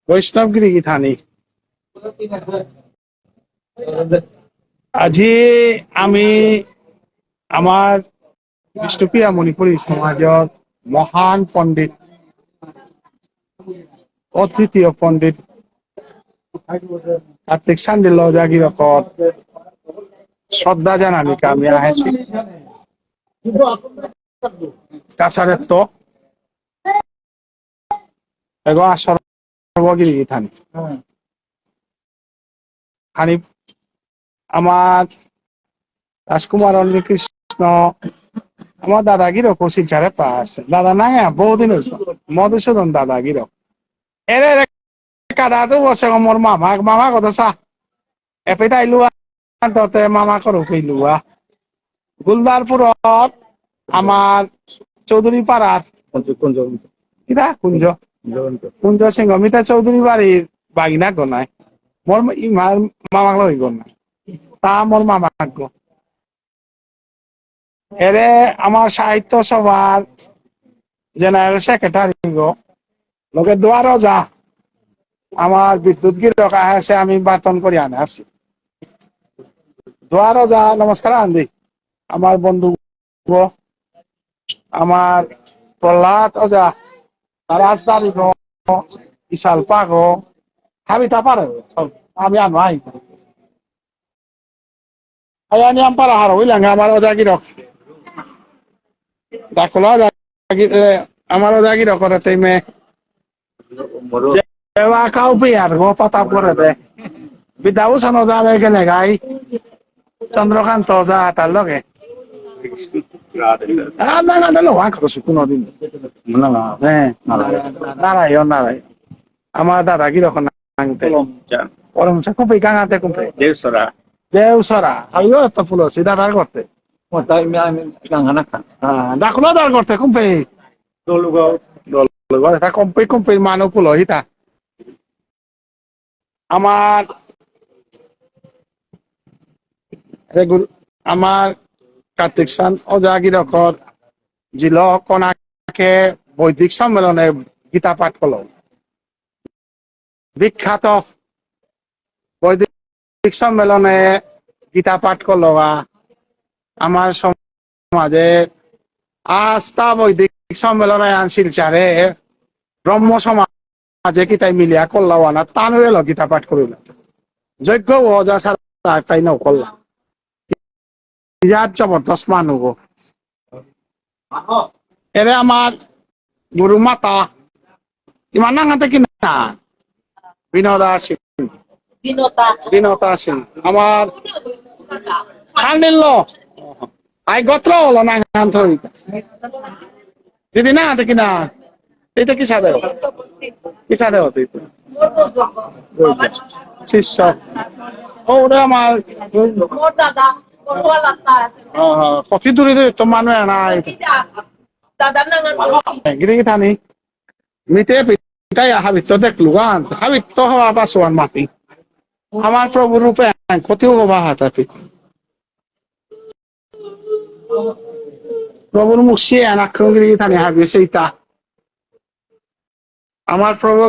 বৈষ্ণৱগিৰি Thani আজি আমি আমাৰ বিষ্ণুপ্ৰিয়া মণিপুৰী সমাজত মহান পণ্ডিত অদ্বিতীয় পণ্ডিত কার্তিক সান্দিল্য জাগিরকর শ্রদ্ধা জানানিকে আমি আহেছি কাছারের তো এগো সর্বগিরি থানি খানি আমার রাজকুমার কৃষ্ণ আমার দাদাগির শিলচারে পাস দাদা নাই বহুদিন মধুসূদন দাদাগির এরে কাদা তো বসে মোর মামা কথা চা এপেটাই লোৱা ততে মামা করো লোৱা গুলদারপুরত আমার চৌধুরী পাড়ার কিরা কুঞ্জ কুঞ্জ সিংহ মিতা চৌধুরী বাড়ির বাগিনা গনায় মোর মামাক লই গনায় তা মোর মামাক গো এরে আমার সাহিত্য সভার জেনারেল সেক্রেটারি গো লোকে দোয়ারও যা আমার বিদ্যুৎ গিরক আছে আমি বার্তন করে আনে আছি দোয়ারও যা নমস্কার আন্দি আমার বন্ধু গো আমার প্রহ্লাদ অজা রাজদারি গো ইশাল পাগো হাবিতা পারে আমি আনাই আয়ানি আম্পারা হার হইলাঙ্গে আমার অজা গিরক ডাকলো আমার অজা গিরক করতে মে Ewa kau biar gua patap gore deh. Bidau sana jalan ke negai. Chandrakanta za talok eh. Nah, ada lo wang kau suku nodin. Mana lah? Narai. Ama dada gitu kan nangte. Orang saya kumpi kangen teh kumpi. Deusora. Ayo tak pulau sih dada korte. Mau tahu ini kangen kan? Dah kalau dada korte kumpi. Dulu gua. Tak kumpi manu pulau hita. আমার কার্তিক সান অজাগিরকর জিল কনাকে বৈদিক সম্মেলনে গীতা পাঠ করল বিখ্যাত বৈদিক সম্মেলনে গীতা পাঠ করল আমার সমাজে আস্থা বৈদিক সম্মেলনে আনছিল চারে ব্রহ্ম সমাজ আজে কি তাই মিলিয়া করলাম না তানুরে গীতা পাঠ করিল যজ্ঞ অজা ছাড়া তাই নাও করলাম বিরাট জবরদস্ত মানুষ এরে আমার গুরু মাতা ইমান নাঙাতে কিনা বিনতা সিং আমার খাল নিল আই গোত্র হলো নাঙান ধরিতা দিদি না হাতে কিনা এটা কি সাদে হতে শিষ্য ওরে আমার কতি দূরে তো মানুষ নাই গিরি থানি মিতে পিতাই হাবিত্য দেখলু গান হাবিত্য হওয়া পাশোয়ান মাতি আমার প্রভু রূপে ক্ষতিও হবা হাতাতি প্রভুর মুখ সে আনাক্ষগিরি থানি হাবি সেইটা আমার প্রভু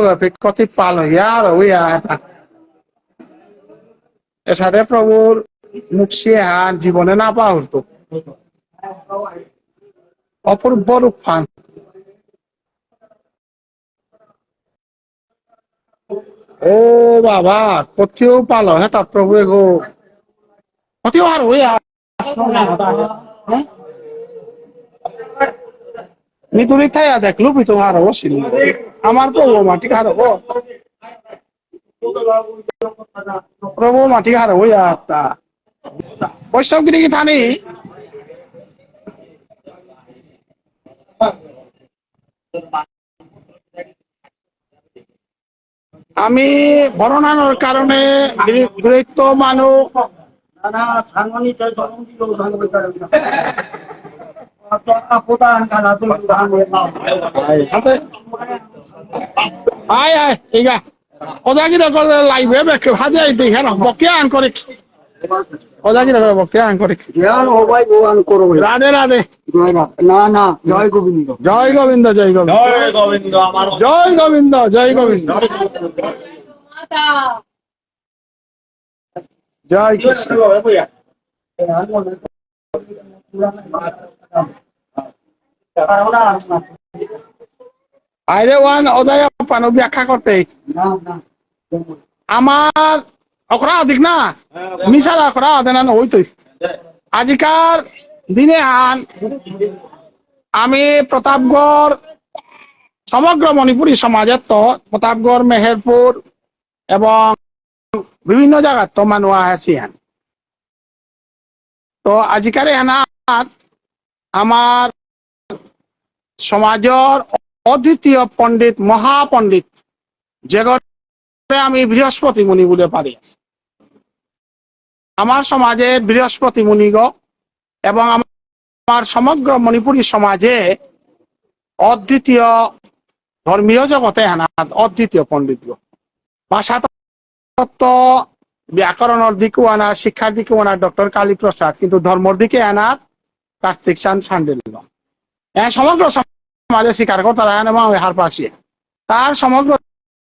কতি পাল হইয়া আর হইয়া এর সাথে প্রভুর মুখ সে জীবনে না পাওয়া হতো অপূর্ব রূপ ফান ও বাবা কতিও পাল হ্যাঁ তা প্রভু গো কতিও আর হইয়া মিতুরি থাইয়া দেখলু পিতো হার বসিল আমার প্রভু মাটি হার প্রভু মাটি হার হইয়া তা বৈষ্ণবগিরি কি থানি আমি বর্ণানোর কারণে দূরত্ব মানুষ আয় ঠিক আছে ওদাগিরা করে লাইভে হাজাই দেখে বকে আন করে ওদাগি ভক্তি আন করে রাধে রাধে না না জয় গোবিন্দ জয় গোবিন্দ জয় গোবিন্দ জয় গোবিন্দ আমার জয় গোবিন্দ জয় গোবিন্দ জয় কৃষ্ণ আইরে ওয়ান ওদায় পানো ব্যাখ্যা করতে আমার অকরা অধিক না মিশাল অকরা অদেনা হইতই আজিকার দিনে আন আমি প্রতাপগড় সমগ্র মণিপুরী সমাজের তো প্রতাপগড় মেহেরপুর এবং বিভিন্ন জায়গার তো মানুষ আছি হান তো আজিকার এনাত আমার সমাজের অদ্বিতীয় পণ্ডিত মহাপণ্ডিত যে আমি বৃহস্পতি মুনি বলে পারি আমার সমাজের বৃহস্পতি মুনিগ এবং আমার সমগ্র মণিপুরী সমাজে অদ্বিতীয় ধর্মীয় জগতে হানাত অদ্বিতীয় পণ্ডিত ভাষা তত্ত্ব ব্যাকরণের দিকে আনা শিক্ষার দিকে আনা ডক্টর কালী প্রসাদ কিন্তু ধর্মর দিকে আনার কার্তিক চাঁদ সান্ডেল সমগ্র সমাজে স্বীকার করতারা এবং হার পাশিয়ে তার সমগ্র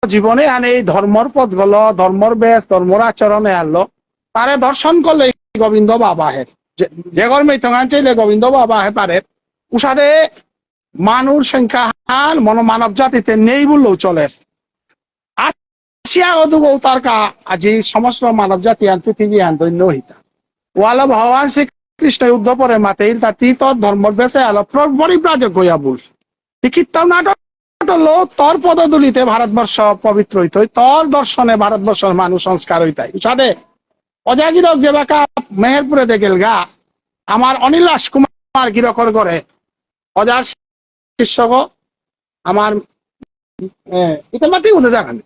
জীবনে আনে এই ধর্মর পথ গল ধর্মর বেশ ধর্মর আচরণে আনলো তারে দর্শন করলে গোবিন্দ বাবা হে যে গর্মে তঙ্গান চাইলে গোবিন্দ বাবা হে পারে উষাদে মানুষ সংখ্যা হান মানব জাতিতে নেই বললেও চলে আসিয়া অদুগ তারকা আজি সমস্ত মানব জাতি আন পৃথিবী আন দৈন্য হিতা ওয়ালা ভগবান শ্রীকৃষ্ণ যুদ্ধ পরে মাতে তাতি তোর ধর্মর বেশে আলো পরিব্রাজক গইয়া বল কীর্তন নাটক লো তোর পদদুলিতে ভারতবর্ষ পবিত্র হইত তোর দর্শনে ভারতবর্ষের মানুষ সংস্কার হইতাই সাদে অজাগিরক যে বাকা মেহেরপুরে দেখেল গা আমার অনিল কুমার গিরকর করে অজার শিষ্যক আমার এটা মাটি উঠে যাবেন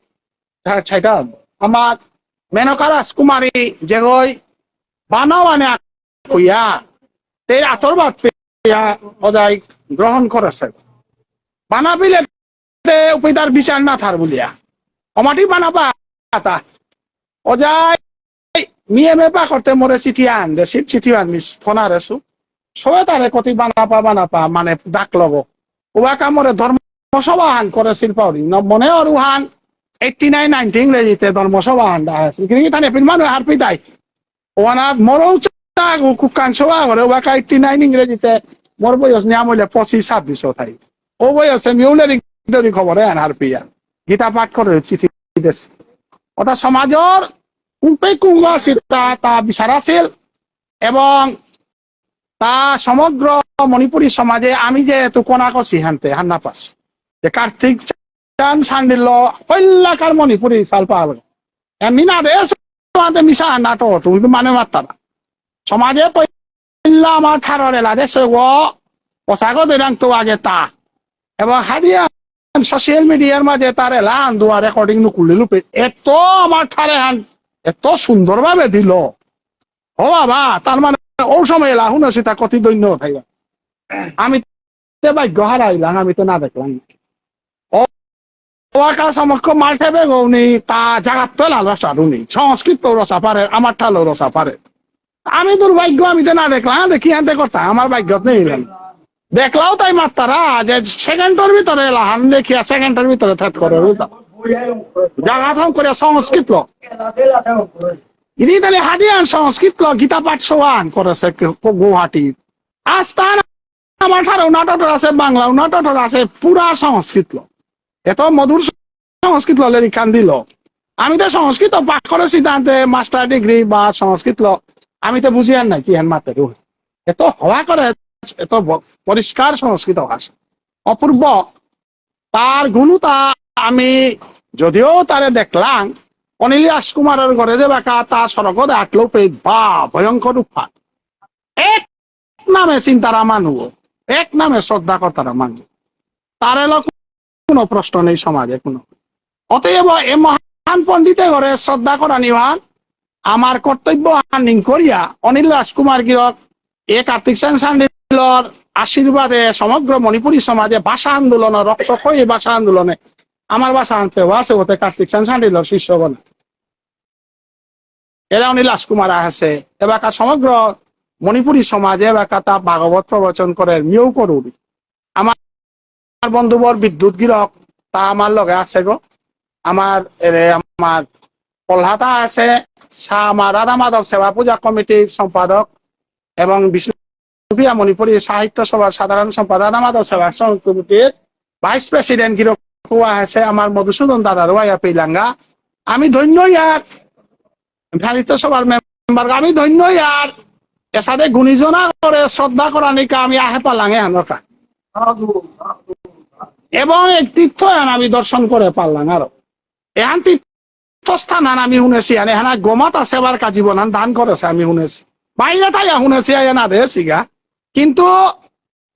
ছাইটা আমার মেনকা রাজকুমারী যে গই বানাও আনে কইয়া এই আতরবাদ অজাই গ্রহণ করেছে বানাবিলে উপায়দার বিচার না থার বলিয়া অমাটি বানাবা তা অজাই মিয়ে মেপা করতে মরে চিঠি আন দে চিঠি আন মিস ফোনা রেসু সবে তারে কতি বানাপা মানে ডাক লব ওবা কামরে ধর্মসভা হান করে শিল্পাউরি মনে আর উহান 89 90 ইংরেজিতে ধর্মসভা হান আছে কিন্তু তানে পিলমান হার পিতাই ওনা মরৌ কুকান সভা করে ওবা 89 ইংরেজিতে মোর বয়স নিয়াম হইলে 25 26 থাই ও বয়সে মিউলের খবরে আন হার পিয়া গীতা পাঠ করে চিঠি দিস ওটা সমাজের তা বিচার আছিল এবং তা সমগ্র মণিপুরী সমাজে আমি যে এত কোনা কছি হানতে হান্না পাস যে কার্তিক চান সান্ডিল হল্লাকার মণিপুরী চাল পাবে এমনি না রে মিশা নাটক কিন্তু মানে মাত্রা সমাজে পইল্লা আমার ঠারর এলা দেশে ও পোশাকও দিলাম তো আগে তা এবং হারিয়া সোশ্যাল মিডিয়ার মাঝে তার এলা আন্দোয়া রেকর্ডিং নুকুলি লুপে এত আমার ঠারে হান এত সুন্দর ভাবে দিল ও বাবা তার মানে ও সময় এলা শুনেছি তা কতি দৈন্য থাইবা আমি ভাগ্য হারাইলাম আমি তো না দেখলাম ও আকাশ আমাকে মাঠে বেগৌনি তা জাগাত তো লাল রসারুনি সংস্কৃত রসা পারে আমার ঠালো রসা পারে আমি দুর্ভাগ্য আমি তো না দেখলাম দেখি আনতে করতাম আমার ভাগ্যত নেই দেখলাও তাই মাত্তারা যে সেকেন্ডের ভিতরে লাহান দেখিয়া সেকেন্ডের ভিতরে থেত করে জাগাত করে সংস্কৃত ইনি হাদিয়ান সংস্কৃত গীতা পাঠ সোয়ান করেছে গুয়াহাটি আস্তান আমার ঠারও নাটক আছে বাংলা নাটক আছে পুরা সংস্কৃত এত মধুর সংস্কৃত লিখান দিল আমি তো সংস্কৃত পাঠ করেছি তাতে মাস্টার ডিগ্রি বা সংস্কৃত আমি তো বুঝি আর নাই কি হেন মাত্র এত হওয়া করে এত পরিষ্কার সংস্কৃত ভাষা অপূর্ব তার গুণতা আমি যদিও তারে দেখলাম অনিল রাজকুমারের ঘরে যে বাকা তা সড়কত আটলো পেট বা ভয়ঙ্কর উৎপাত এক নামে চিন্তারা মানুষ এক নামে শ্রদ্ধা কর্তারা মানুষ তার এলো কোনো প্রশ্ন নেই সমাজে কোনো অতএব এ মহান পণ্ডিতে ঘরে শ্রদ্ধা করা নিহান আমার কর্তব্য আর্নিং করিয়া অনিল রাজকুমার গিরক এ কার্তিক সেন সান্ডিলর আশীর্বাদে সমগ্র মণিপুরী সমাজে ভাষা আন্দোলন রক্তক্ষয়ী ভাষা আন্দোলনে আমার ভাষা আনতে আছে ওতে কার্তিক সেন সান্ডিলর শিষ্যগণ এরা উনি রাজকুমার আছে এবার সমগ্র মণিপুরী সমাজে এবার তা ভাগবত প্রবচন করে মিও করুন আমার বন্ধুবর বিদ্যুৎ গিরক তা আমার লগে আছে গো আমার আমার কলহাতা আছে আমার রাধা মাধব সেবা পূজা কমিটির সম্পাদক এবং বিষ্ণুপ্রিয়া মণিপুরী সাহিত্য সভার সাধারণ সম্পাদক রাধা মাধব সেবা কমিটির ভাইস প্রেসিডেন্ট গিরক আছে আমার মধুসূদন দাদা রোয়া পিলাঙ্গা আমি ধন্য ইয়ার সাহিত্য সভার মেম্বার আমি ধন্য ইয়ার এর সাথে গুণীজনা করে শ্রদ্ধা করা নিকা আমি আহে পালাঙে হানকা এবং এক তীর্থ আমি দর্শন করে পারলাম আরো এহান তীর্থস্থান আমি শুনেছি এখানে গোমাত আছে এবার কাজীবন দান করেছে আমি শুনেছি বাইরে তাই শুনেছি না দে সিগা কিন্তু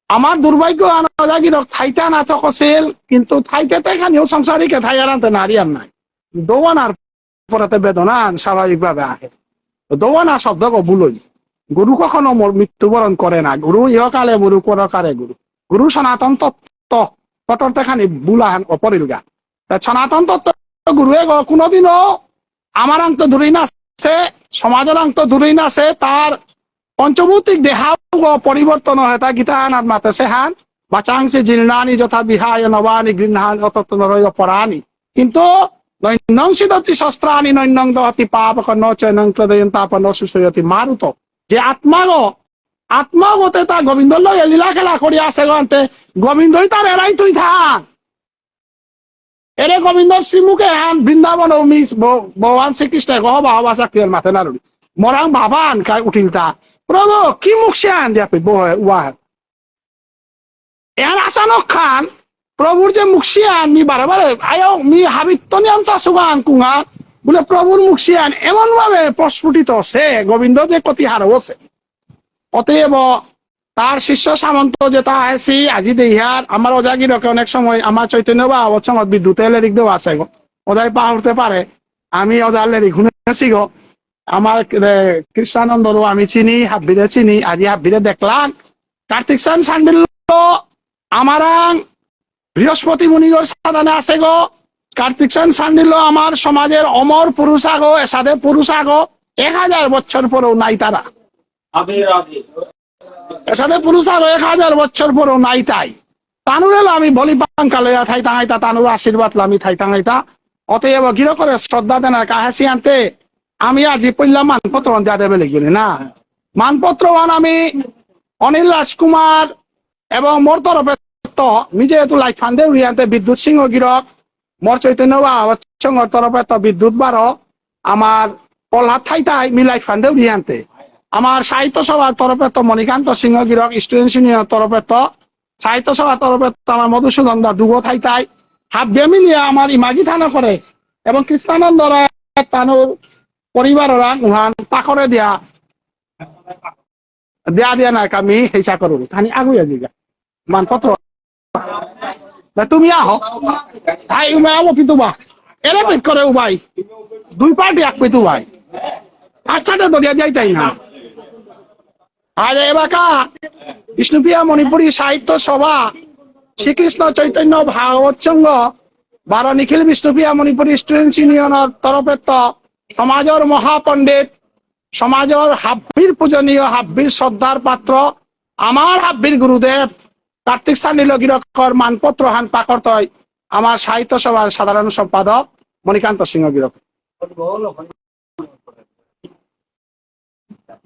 আমার দুর্ভাগ্য আনাগিরক ঠাইতে না থকছিল কিন্তু ঠাইতে খানিও সংসারিকে ঠাই আনতে নারী আর নাই দৌয়ানার পরেতে বেদনা স্বাভাবিকভাবে আহে দৌয়ানা শব্দ ভুলই গুরু কখনো মৃত্যুবরণ করে না গুরু ইহকালে গুরু পরকালে গুরু গুরু সনাতন তত্ত্ব কটরতে খানি বুলাহান অপরিলগা সনাতন তত্ত্ব গুরুয়ে কোনোদিনও আমার আঙ্ক দূরেই নাছে সমাজের আঙ্ক দূরেই নাছে তার পঞ্চভৌতিক দেহাও পরিবর্তন হয় তা গীতা আনাত মাতেছে হান বাচাংসে জীর্ণানি যথা বিহায় নবানি গৃহান অতত্তনরয় পরানি কিন্তু নৈন্যং সিদতি শস্ত্রানি নৈন্যং দহতি পাপক ন চৈনং ক্লেদয়ং তাপন সুসয়তি মারুত যে আত্মাগতে তা গোবিন্দ লগে লীলা খেলা করি আছে গন্তে গোবিন্দই তার এরাই তুই থাক এরে গোবিন্দর শ্রীমুখে হান বৃন্দাবন ভগবান শ্রীকৃষ্ণ গহবা হবা চাকরির মাথে নারুড়ি মরাং ভাবান কাই উঠিলতা প্রভু কি মুখ সে আন দিয়া পেব উয়া এর আচানক খান প্রভুর যে মুখশিয়ান মি বারে বারে আয়ো মি হাবিত্তনি আমচা সুগান কুঙা বলে প্রভুর মুখশিয়ান এমন ভাবে প্রস্ফুটিত সে গোবিন্দ যে কতি হার হচ্ছে অতএব তার শিষ্য সামন্ত যেটা আছি আজি দেহার আমার অজাগিরকে অনেক সময় আমার চৈতন্য বা অবচ্ছঙ্গত বিদ্যুতের লেরিক দেওয়া আছে গো ওজাই পাহরতে পারে আমি অজার লেরিক শুনেছি গো আমার কৃষ্ণানন্দরও আমি চিনি হাব্বিরে চিনি আজি হাব্বিরে দেখলাম কার্তিক সান সান্ডিল আমার বৃহস্পতি মুনিগর সাধনে আছে গো কার্তিক সান সান্ডিল আমার সমাজের অমর পুরুষ আগো এসাদে পুরুষ আগো 1000 বছর পরেও নাই তারা এসাদে পুরুষ আগো 1000 বছর পরেও নাই তাই তানুর এলো আমি বলি পাঙ্কা লইয়া থাই তাঙাইতা তানুর আশীর্বাদ লামি থাই তাঙাইতা অতএব গিরো করে শ্রদ্ধা দেনার কাহাসি আনতে আমি আজি পড়লাম মানপত্র দিয়া দেবে লিখবি না মানপত্র আমি অনিল রাজকুমার এবং মোর তরফে আমি যেহেতু লাইট ফান্ডে উড়িয়াতে বিদ্যুৎ সিংহ গিরক মোর চৈতন্য বাংহর তরফে তো বিদ্যুৎ বারো আমার পলহাত ঠাইতাই মি লাইট ফান্ডে উড়িয়াতে আমার সাহিত্য সভার তরফে তো মণিকান্ত সিংহ গিরক স্টুডেন্ট ইউনিয়নের তরফে তো সাহিত্য সভার তরফে তো আমার মধুসূদন দা দুগো ঠাইতাই হাফে মিলিয়ে আমার ইমাগি থানা করে এবং কৃষ্ণানন্দ রায় তানুর পরিবাররা উহান পাখরে দিয়া না আমি হিসা করু খানি আগুয়া জিগা মানপত্র তুমি আহো ভাই উমায় আমো পিতু বা এরে পিত করে উবাই 2 পার্টি এক পিতু ভাই আচ্ছাটা দরিয়া যাইতাই না আর এবাকা বিষ্ণুপ্রিয়া মণিপুরী সাহিত্য সভা শ্রীকৃষ্ণ চৈতন্য ভাগবত সংঘ 12 নিখিল বিষ্ণুপ্রিয়া মণিপুরী স্টুডেন্টস ইউনিয়নের তরফে তো সমাজের মহাপণ্ডিত সমাজের হাব্বির পূজনীয় হাব্বির শ্রদ্ধার পাত্র আমার হাব্বির গুরুদেব কার্তিক সান্ডিল গিরকর মানপত্র হান পাকর্তয় আমার সাহিত্য সভার সাধারণ সম্পাদক মণিকান্ত সিংহ গিরক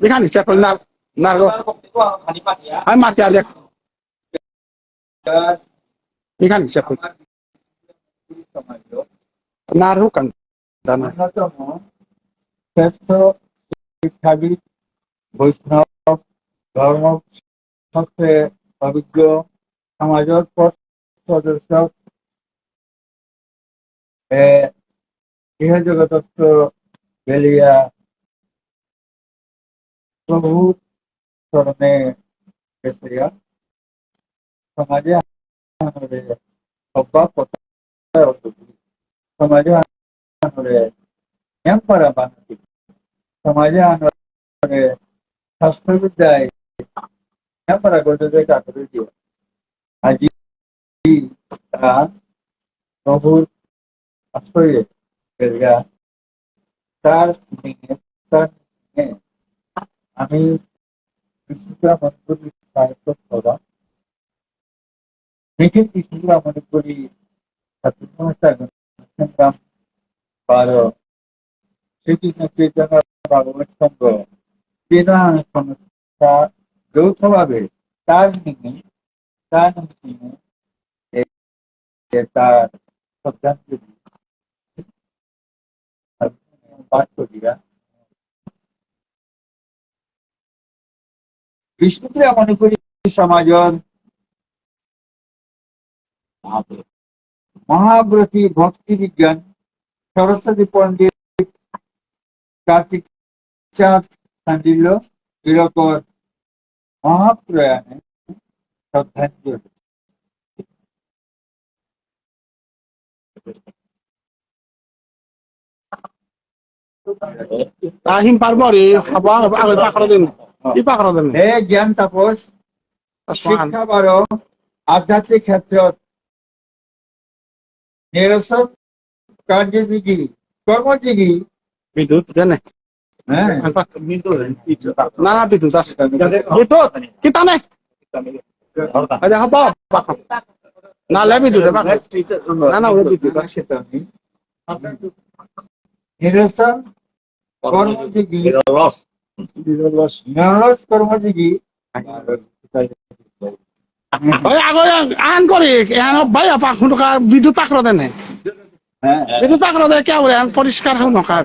দেখানি চেপল না নারগো আমি মাতিয়া লেখ দেখানি চেপল নারহু কান দানা শ্রেষ্ঠ শিক্ষাবিদ বৈষ্ণব ধর্ম শাস্ত্রে অভিজ্ঞ সমাজের সদস্য গৃহজগতত্ব বেলিয়া প্রভু চরণে বেসিয়া সমাজে সব্বা কথা সমাজে এম্পারা বানাতি সমাজে শাস্ত্রবিদ্যায় এম্পারা গজে কাকরে দিয়ে আজি তারা প্রভুর আশ্রয়ে তার তার নিয়ে আমি কৃষ্ণচূড়া মণিপুরী সাহিত্য সভা নিখিল কৃষ্ণচূড়া মণিপুরী ছাত্র সংস্থা এবং সংগ্রাম ভারত শ্রীকৃষ্ণ চৈতন্য ভাগবত সংঘ ক্রীড়া সংস্থা যৌথভাবে তার নিয়ে তার শ্রদ্ধাঞ্জলি পাঠ করিয়া বিষ্ণুপ্রিয়া মণিপুরী সমাজৰ মহাব্রতী ভক্তি বিজ্ঞান সরস্বতী পণ্ডিত কার্তিক চাঁদ সান্ডিল্য বীরকর মহাপ্রয়াণে শ্রদ্ধাঞ্জলি। আহিম পারবো রে খাবো আগে পাখরা দিন কি পাখরা দিন হে জ্ঞান তাপস শিক্ষা বারো আধ্যাত্মিক ক্ষেত্ৰত নিৰসক কাৰ্যযোগী কর্মযোগী বিদ্যুৎ জানে হ্যাঁ না না বিদ্যুৎ আছে বিদ্যুৎ কিতা নেই আরে হবা না লে বিদ্যুৎ না না ওই বিদ্যুৎ আছে নিরসন কর্মযোগী নিরলস কর্মযোগী ওই আগে আন করি এখন ভাই পাখ ঢোকা বিদ্যুৎ পাখরা দেন হ্যাঁ বিদ্যুৎ পাখরা দেয় কে বলে পরিষ্কার হোক নকা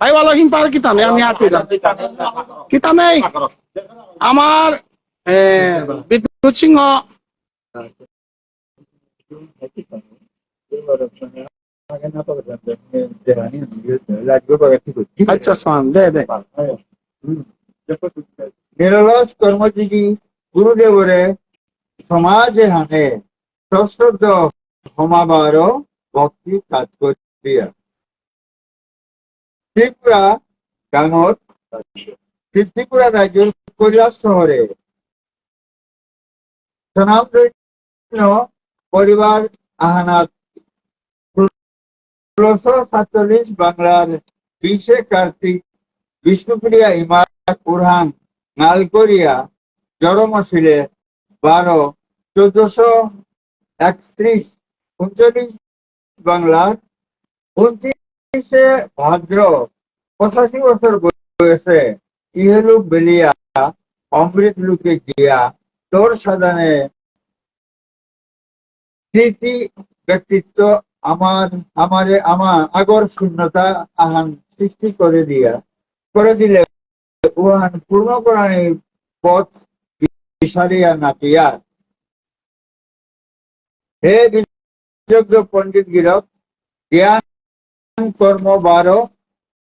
ভাই বলো হিম পার কিতা নেই আমি হাত কিতা নেই আমার বিদ্যুৎ সিংহ আচ্ছা সান দে দে নিরলস কর্মযোগী গুরুদেবরে সমাজে হানে সশ্রদ্ধ সমাবার ভক্তি কাজ করিয়া ত্রিপুরা গাঙত ত্রিপুরা রাজ্যের কৈলাস শহরে স্বনামধন্য পরিবার আহানাত 1647 বাংলার 20 কার্তিক বিষ্ণুপ্রিয়া ইমার কুরহান নাল করিয়া জড়মশিলে 12/1431 বাংলার 29 ভাদ্র 85 বছর বয়সে ইহলোক বেলিয়া অমৃত লোকে গিয়া তোর সাধনে স্মৃতি ব্যক্তিত্ব আমার আগর শূন্যতা আহান সৃষ্টি করে দিলে উহান পূর্ণকরণের পথ বিসারিয়া নাপিয়া হে বিযোগ্য পণ্ডিত গিরক জ্ঞান কর্ম বারো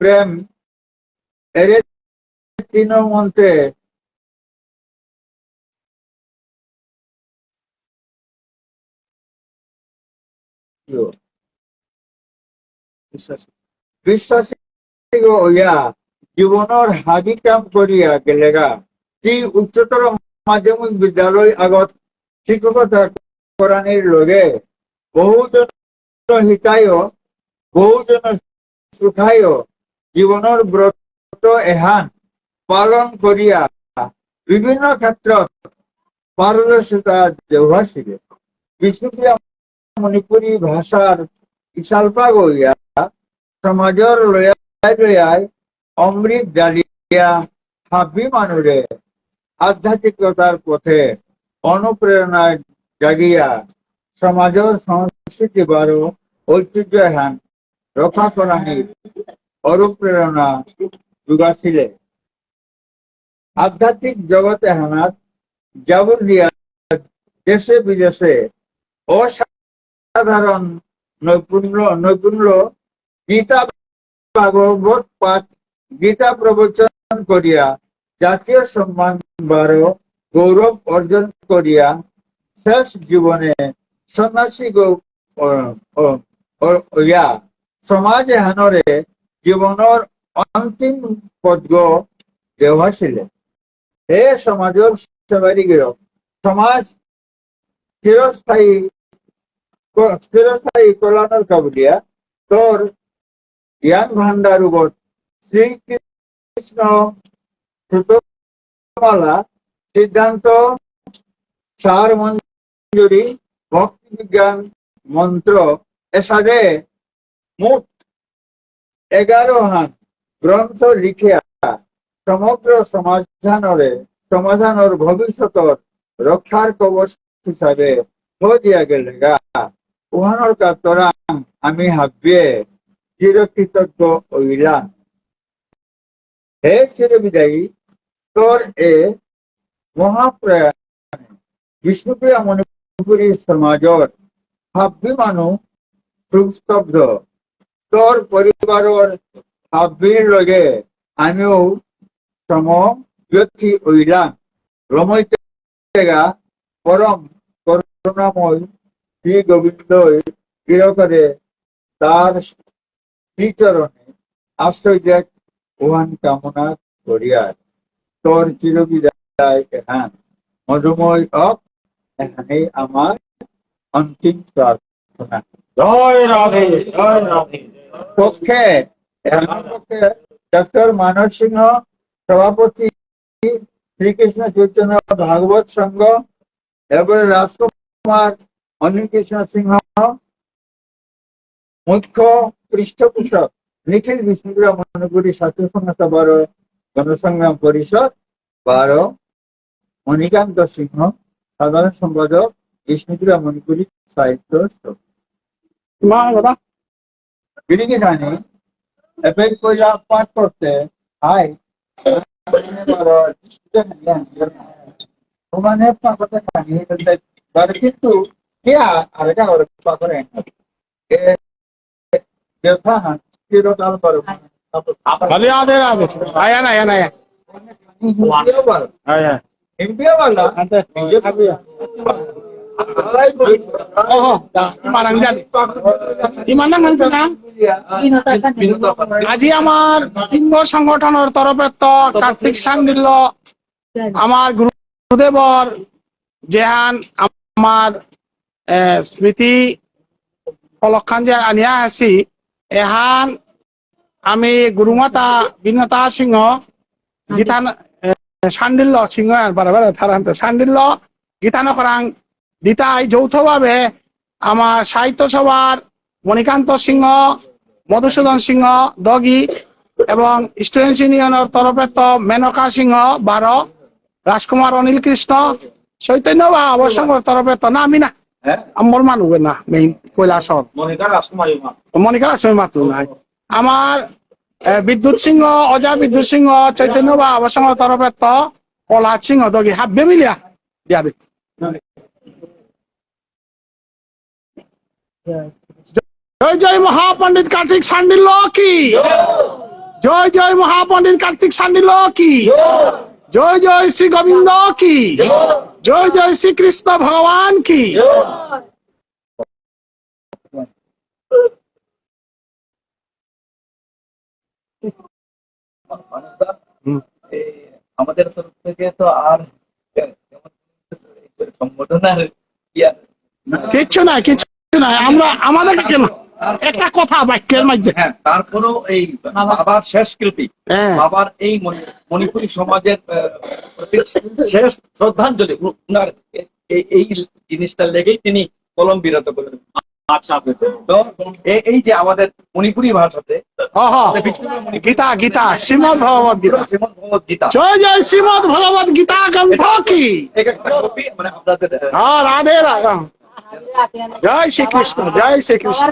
প্রেম এরে তিন মন্ত্রে বিশ্বাসী হইয়া জীবনের হাবি কাম করিয়া গেলেগা সেই উচ্চতর মাধ্যমিক বিদ্যালয় আগত শিক্ষকতা করানির লগে বহুজন হিতায় বহুজন সুখায় জীবনের ব্রত এহান পালন করিয়া বিভিন্ন ক্ষেত্ৰত পারদর্শিতা দেওয়াছিলে বিষ্ণুপ্রিয়া মণিপুরী ভাষার ইশাল্পাগ হইয়া সমাজৰ লয়াই অমৃত ডালিয়া হাবি মানুরে আধ্যাত্মিকতার পথে অনুপ্রেরণা জাগিয়া সমাজৰ সংস্কৃতি বারো ঐতিহ্য হান রক্ষা করানির অনুপ্রেরণা যোগাছিলে আধ্যাত্মিক জগতে হানাত জাবুর দিয়া দেশে বিদেশে অসাধারণ নৈপুণ্য গীতা ভাগবত পাঠ গীতা প্রবচন করিয়া জাতীয় সম্মান বারো গৌরব অর্জন করিয়া শেষ জীবনে সন্ন্যাসী সমাজে হানরে জীবনের অন্তিম পদ্ম দেওয়াছিলে হে সমাজের সেবারি গিরক সমাজ চিরস্থায়ী কল্যাণের কাবুলিয়া তোর জ্ঞান ভান্ডার উপর শ্রী কৃষ্ণ সুতমালা সিদ্ধান্ত সার মঞ্জুরি ভক্তি বিজ্ঞান মন্ত্র এসাদে মোট 11 হান গ্রন্থ লিখিয়া সমগ্র সমাধানের ভবিষ্যতর রক্ষার কবচ হিসাবে হইয়া গেলে গা উহানোর কাতরাং আমি হাবিয়ে চিরকৃতজ্ঞ হইলাম। হে চিরবিদায়ী তোর এ মহাপ্রয়াণ বিষ্ণুপ্রিয়া মণিপুরী সমাজর ভাবি মানু সুস্তব্ধ তোর পরিবারের ভাবির লগে আমিও সমব্যথী হইলাম। রমৈতেগা পরম করুণাময় শ্রী গোবিন্দ চিরকালে তার শ্রীচরণে আশ্রয় ওহান কামনা করিয়া তোর চিরবিদায় এখান মধুময় অক এখানে আমার অন্তিম প্রার্থনা। জয় রাধে, জয় রাধে। পক্ষে ডক্টর মানস সিংহ সভাপতি শ্রীকৃষ্ণ চৈতন্য ভাগবত সংঘ এবং রাজকুমার অনিল কৃষ্ণ সিংহ মুখ্য পৃষ্ঠপোষক নিখিল বিষ্ণুপুরা মণিপুরী ছাত্র সংস্থা 12 গণসংগ্রাম পরিষদ 12 মণিকান্ত সিংহ সাধারণ সম্পাদক বিষ্ণুপুরা মণিপুরী সাহিত্য সভা। বিডিকে জানি এপেল কইলা পাঠ করতে হাই মানে পাকতে খানি কিন্তু কে আরেকা ওর পাকরে দেবতা না চিরকাল করো খালি আদে আদে আয়া না আয়া না আয়া আয়া এমপিও वाला আজি আমার হিন্দু সংগঠনের তরফে তো কার্তিক সান্ডিল্য আমার গুরুদেবর যেহান আমার স্মৃতি ফলখান যে আনিয়া আছি এহান আমি গুরুমাতা বিনতা সিংহ গীতান সান্ডিল্য সিংহ বারে থারান্তে সান্ডিল্য গীতানকরাং দিতাই যৌথভাবে আমার সাহিত্য সভার মণিকান্ত সিংহ মধুসূদন সিংহ দগি এবং স্টুডেন্টস ইউনিয়নের তরফে তো মেনকা সিংহ 12 রাজকুমার অনিল কৃষ্ণ চৈতন্য বা অবসংঘর তরফে তো না আমি না আমার মানুষ না মেইন কৈলাসর মনিকা রাজকুমারী মাতু নাই আমার বিদ্যুৎ সিংহ অজা বিদ্যুৎ সিংহ চৈতন্য বা অবসংঘর তরফে তো প্রহ্লাদ সিংহ দগি হাব্বে মিলিয়া দিয়া দে। জয় জয় মহাপণ্ডিত কার্তিক সান্ডিল্য কি জয় জয় মহাপণ্ডিত কার্তিক সান্ডিল্য কি জয় জয় শ্রী গোবিন্দ কি জয় জয় শ্রী কৃষ্ণ ভগবান কি। আমাদের তরফ থেকে তো আর সম্বোধনার কিচ্ছু নাই কিচ্ছু নাই আমরা আমাদের কাছে একটা কথা বাক্যের মধ্যে তারপরেও এই বাবার শেষ শিল্পী বাবার এই মণিপুরী সমাজের শেষ শ্রদ্ধাঞ্জলি উনার এই জিনিসটা লেগেই তিনি কলম বিরত করলেন। আচ্ছা তো এই যে আমাদের মণিপুরী ভাষাতে গীতা গীতা শ্রীমদ ভগবত গীতা জয় জয় শ্রীমদ ভগবত গীতা গ্রন্থ কি মানে আপনাদের রাধে রাধে জয় শ্রীকৃষ্ণ জয় শ্রীকৃষ্ণ।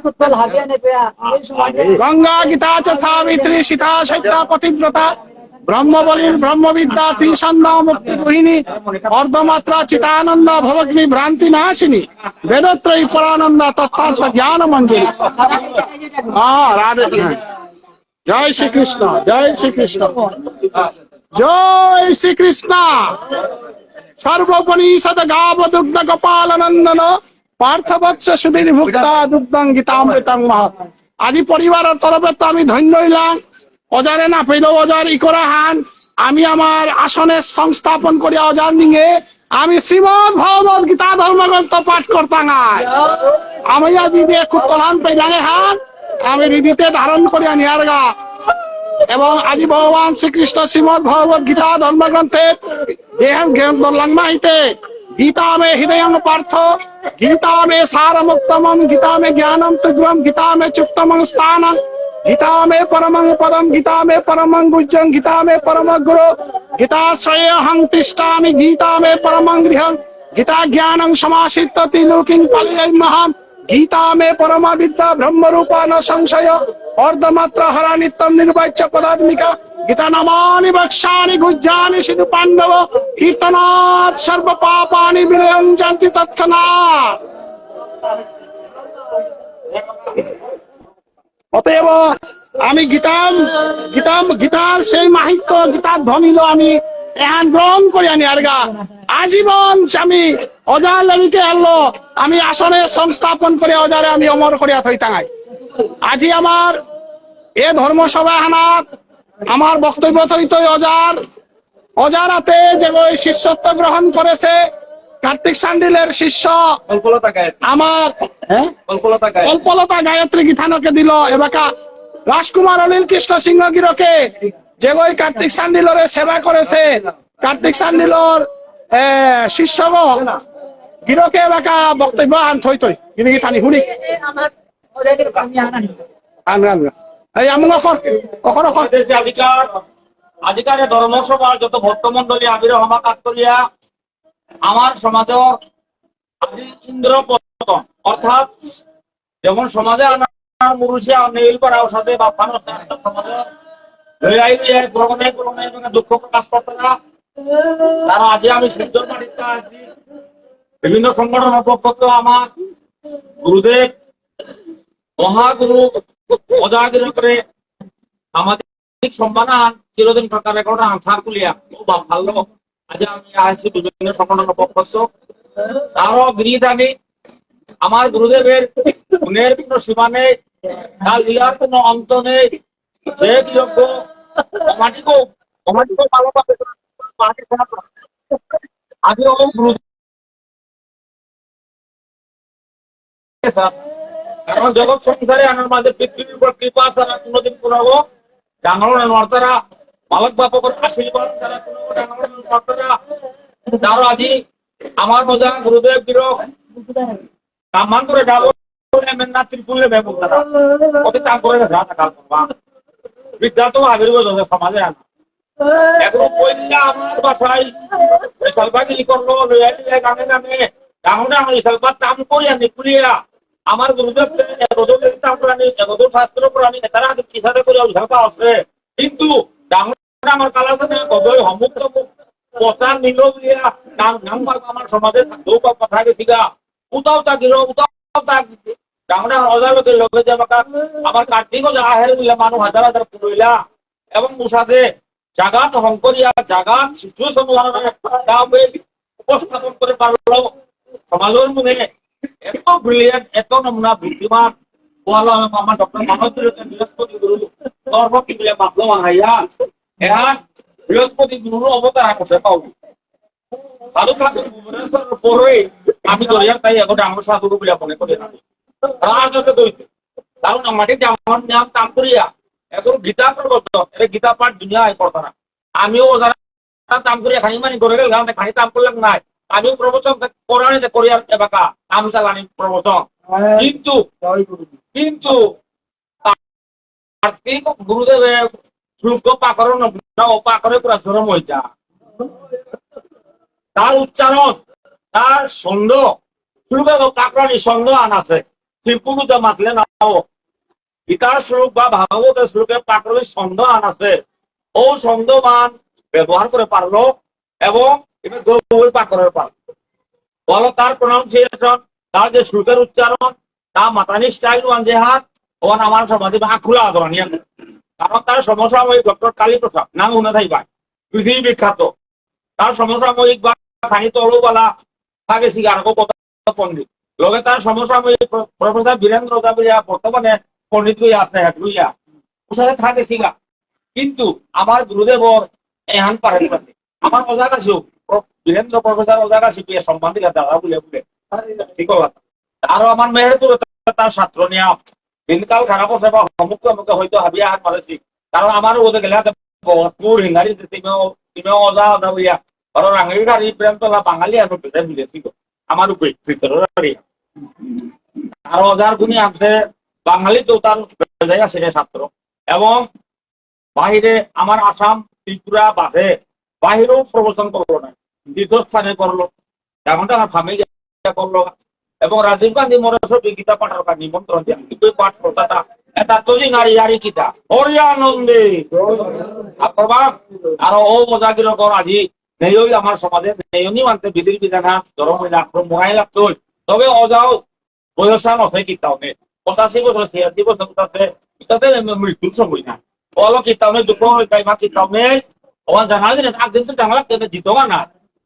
গঙ্গা গীতা চ সাবিত্রী সীতা সত্য পতিব্রতা ব্রহ্মবলীর ব্রহ্মবিদ্যা ত্রিসন্ধ্যা মুক্তি গৃহিণী অর্ধমাত্রা চিতানন্দ ভবগ্নি ভ্রান্তি নাশিনী বেদত্রয়ী পরানন্দ তত্ত্বার্থ জ্ঞান মঞ্জুরি। রাধে জয় শ্রীকৃষ্ণ জয় শ্রীকৃষ্ণ জয় শ্রীকৃষ্ণ। সর্বোপনিষদ গাব দুগ্ধ গোপালনন্দন পার্থবৎস সুধীর ভুক্তা দুগ্ধং গীতামৃতং মহৎ। আজি পরিবারের তরফে তো আমি ধন্য হইলাম অজারে না পেলেও অজার ই করা হান আমি আমার আসনে সংস্থাপন করি অজার নিয়ে আমি শ্রীমদ ভগবত গীতা ধর্মগ্রন্থ পাঠ করতাম। আমি আজি দিয়ে খুব তলান পেলাঙে হান আমি হৃদিতে ধারণ করি আনিয়ার গা এবং আজি ভগবান শ্রীকৃষ্ণ শ্রীমদ ভগবত গীতা ধর্মগ্রন্থের যেহেন জ্ঞান হইতে गीता में हृदय पार्थ गीता में सारमुत्तम गीता में ज्ञानम तुग्रम गीता में चुक्तम स्थान गीता में परमं पदम गीता में परमं गुज्जं गीता में परम गुरु गीता श्रेयहं तिष्ठामि गीता में परमं गृहं गीता ज्ञानं समासिद्धति लोकिं पालयेन्महं गीता में परम विद्या ब्रह्म रूपा न संशय अर्धमात्र हरा नित्यं निर्वाच्य पदात्मिका गीता नमानि वक्ष्यामि गुज्जानि सिधु पांडव कीर्तनात् सर्व पापानि विरञ्जन्ति तत्क्षणात्। অতএব আমি গীতার সেই মাহিত্য গীতার ধনিল আমি এহান গ্রহণ করি আনি আরগা আজীবন আমি অজার লাগি আনলো আমি আসনে সংস্থাপন করে অজারে আমি অমর করিয়া থই তাঙাই আজি আমার এ ধর্মসভা হানাত আমার বক্তব্য থইত অজারাতে যে ওই শিষ্যত্ব গ্রহণ করেছে কার্তিক সান্ডিলের শিষ্য আমার কল্পলতা গায়ত্রী গীতানকে দিল এবাকা রাজকুমার অনিল কৃষ্ণ সিংহ গিরকে যে ওই কার্তিক সান্ডিলরে সেবা করেছে কার্তিক সান্ডিলর শিষ্য গিরকে এবাকা বক্তব্য আন থই থই গিনি থানি হুড়ি এই আমি আজিকার ধর্মসভার যত ভক্তমন্ডলী আবির হমা কাকতলিয়া আমার সমাজ আদি ইন্দ্র পতন অর্থাৎ যেমন সমাজে আনার মুরুষিয়া নীল করার সাথে বা ফানোর সমাজে দুঃখ প্রকাশ করতে না তারা আজ আমি সিদ্ধর বাড়িতে আছি বিভিন্ন সংগঠনের পক্ষ আমার গুরুদেব মহাগুরু অজাগির করে সামাজিক সম্মাননা চিরদিন প্রকার একটা আন্থার কুলিয়া ও ভালো আজ আমি আসছি বিভিন্ন সংগঠনের পক্ষ তারও বিনীত আমি আমার গুরুদেবের গুণের কোনো সীমা নেই তার লীলার কোনো অন্ত নেই যে যোগ্য কমাটিকেও ভালোভাবে আজও গুরুদেব কারণ জগৎ সংসারে আনার মাঝে পৃথিবীর উপর কৃপা ছাড়া কোনোদিন পুরাবো ডাঙর নর্তারা মালক বাপকের আশীর্বাদ ছাড়া কোনো ডাঙর নর্তারা তারও আজি আমার মজা গুরুদেব গিরক কামান করে ডাবো না ত্রিপুলে ব্যাপক তারা ওকে তা করে রাখা কাল করবা বিদ্যা তো আবির্ভাব হবে সমাজে আনা এখন পয়লা আমার বাসায় সালবাগি করলো গানে গানে ডাঙর আমি সালবাগ কাম করি আমি কুলিয়া আমার গুরুদেব এগোদর শাস্ত্র পুরাণী তারা কিসারে করে ঝাপা আছে কিন্তু ডাঙর আমার কালার সাথে গদই হমুক প্রচার নিল বুলিয়া নাম আমার সমাজে থাকলেও কথা গেছি গা উতাও তাকিল উতাও তাক ডাঙর অজাগতের লোকে যে আমার কার্তিকও যা হেরে দিলে মানুষ হাজার হাজার পুরইলা এবং মুসাদে জাগাত হংকরিয়া জাগাত সিচুয়েশন উপস্থাপন করে পারলো সমাজের মনে এত ব্রিলিয়ান্ট এত নমুনা বুদ্ধিমান বলো আমার ডক্টর মনোজ বৃহস্পতি গুরু সর্বকি বলে মাতলো মাহাইয়া এখন বৃহস্পতি গুরু অবতার আকর্ষে পাবো সাধু ঠাকুর ভুবনেশ্বর পরে আমি দরিয়ার তাই এখন আমার সাধু বলে মনে করি রাজতে দইতে কারণ আমাকে যেমন নাম কাম করিয়া এখন গীতা প্রবর্তন এটা গীতা পাঠ দুনিয়ায় করতো না আমিও যারা কাম করিয়া খানি মানি করে গেলাম খানি কাম করলাম নাই আমিও প্রবচন কোরআনে করিয়ার এবাকা আমি চালানি প্রবচন কিন্তু কার্তিক গুরুদেবের শুল্ক পাকর পাকরে পুরা সরম হয়ে যা তার উচ্চারণ তার ছন্দ শুল্ক পাকরানি ছন্দ আন আছে ত্রিপুরুতে মাতলে নাও গীতার শ্লোক বা ভাগবতের শ্লোকের পাকরের ছন্দ আন আছে ও ছন্দ মান ব্যবহার করে পারলো এবং পাকরের পারলো বলো তার প্রনাউন্সিয়েশন তার যে শ্লোকের উচ্চারণ তা মাতানি স্টাইল ওয়ান যে হাত ওয়ান আমার সমাধি আখুলা আদরণীয় কারণ তার সমসাময়িক ডক্টর কালী প্রসাদ নাম শুনে থাকবা পৃথিবী বিখ্যাত তার সমসাময়িক বা খানিত অলুবালা থাকে শিকার পণ্ডিত লগে তার সমসাময়িক প্রফেসর বীরেন্দ্র দাবিয়া বর্তমানে পণ্ডিত আছে লইয়া ওসাথে থাকে শিকা কিন্তু আমার গুরুদেবর এহান পারেন আমার অজাগ আছেও বীরেন্দ্র প্রফেসর অজাগ আছে সম্মান দিকে দাদা বলে ঠিক কথা আরো আমার মেহেরপুর তার ছাত্র নিয়া দিনকাল খারাপ আছে বা মুখে মুখে হয়তো হাবিয়া হাত মারেছি কারণ আমার ওদের গেলে ভরপুর হিঙ্গারি তুমি অজা অজা বইয়া ধরো রাঙালি গাড়ি প্রেম তোলা বাঙালি আর বিদেশি আমার উপরে ভিতরে আর অজার গুণী আনছে বাঙালি তো তার বেজায় আছে ছাত্র এবং বাহিরে আমার আসাম ত্রিপুরা বাদে বাহিরেও প্রবচন করলো না, দ্বিতীয় স্থানে করলো, এমনটা আমার ফার্মে করলো এবং রাজীব গান্ধী মরস গীতা পাঠার কাজ নিমন্ত্রণ দেন কিন্তু পাঠ প্রথাটা এটা তৈরি নারী নারী কিতা হরিয়ানন্দে আর ও মজাগির কর আজি নেই আমার সমাজে নেই মানতে বিধির বিধানা ধর্ম আক্রম মহাই লাগতো তবে অজাও বয়সা নথে কিতাও নেই 85 বছর 86 বছর তাতে মৃত্যুর সময় না বলো কিতাও নেই দুঃখ কাইমা কিতাও নেই ওখান জানা জিনিস একদিন তো জানা জিতো না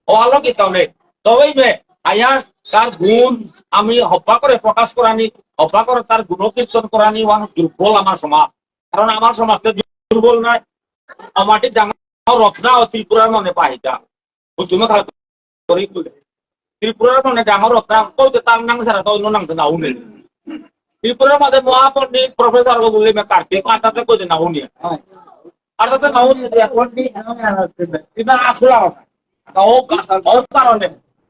ও আলো কিতাও নেই তবেই মে আয়া তার গুণ আমি হত্যা করে প্রকাশ করানি হত্যা করে তার গুণ কীর্তন করানি অনেক দুর্বল আমার সমাজ কারণ আমার সমাজটা দুর্বল নয় মাটির ডাঙা রত্না ও ত্রিপুরার মনে পাইটা তুমি খারাপ ত্রিপুরার মনে ডাঙা রত্না কইতে তার নাম ছাড়া তো অন্য নাম তো নাও নেই ত্রিপুরার মধ্যে মহাপণ্ডিত প্রফেসর বলে কার্তিক আটাতে কইতে নাও নিয়ে আটাতে নাও নিয়ে এবার আসলা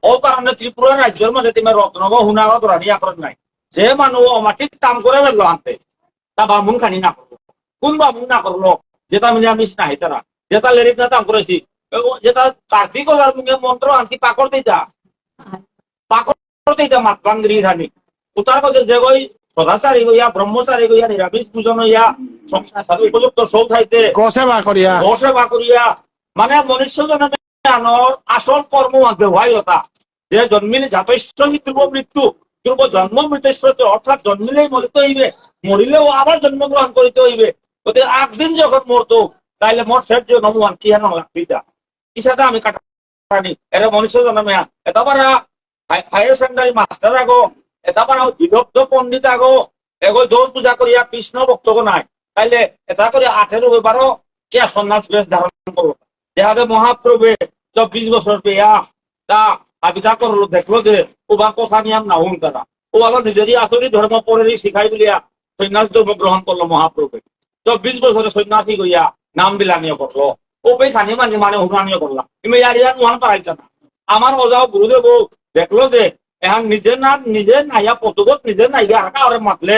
ও কারণে ত্রিপুরা রাজ্যের মধ্যে তুমি রত্নগ হুনাগ ধরানি আকরণ নাই যে মানুষ অমাটিক কাম করে ফেললো আনতে তা বামুন খানি না করলো কোন বামুন না করলো যেটা নিরামিষ নাই তারা যেটা লেরিক না কাম করেছি যেটা কার্তিক মন্ত্র আনকি পাকড় দিতা মাতবাঙ্গিরি রানী উতার কাছে যে গই সদাচারী গইয়া ব্রহ্মচারী গইয়া নিরামিষ পূজন হইয়া উপযুক্ত সৌথাইতে গোসেবা করিয়া মানে মনুষ্য জন্মে আনর আসল কর্ম ব্যবহারিকতা যে জন্মিলে জাতৈশ্বরী ধ্রুব মৃত্যু ধ্রুব জন্ম মৃত্যুশ্বরী অর্থাৎ জন্মিলেই মরিতে হইবে মরিলেও আবার জন্মগ্রহণ করিতে হইবে গতিকে একদিন যখন মরতো তাইলে মোর শেষ যে নমুয়ান কি হেন লাগতিটা ইসাতে আমি কাটানি এরা মনুষ্য জন্মে এটা পারা হায়ার সেকেন্ডারি মাস্টার আগো এটা পারা বিদগ্ধ পণ্ডিত আগো এগো দৌড় পূজা করিয়া কৃষ্ণ বক্তব্য নাই তাইলে এটা করে 18 কে সন্ন্যাস বেশ ধারণ করবো দেহাদে মহাপ্রভে 24 বছর পেয়া তা আবিদা করলো দেখলো যে ওবা কথা নিয়াম না হুন তারা ও আবার নিজেরই আসলে ধর্ম পরেরই শিখাই বলিয়া সন্ন্যাস ধর্ম গ্রহণ করলো মহাপ্রভে 24 বছরে সন্ন্যাসী গইয়া নাম বিলানিও করলো ও পে খানি মানে হুনানিও করলাম তুমি ইয়ারিয়ান মহান পারাইছে না আমার অজাও গুরুদেব দেখলো যে এখন নিজে নাইয়া পতগত নিজে নাইয়া আর কাউরে মাতলে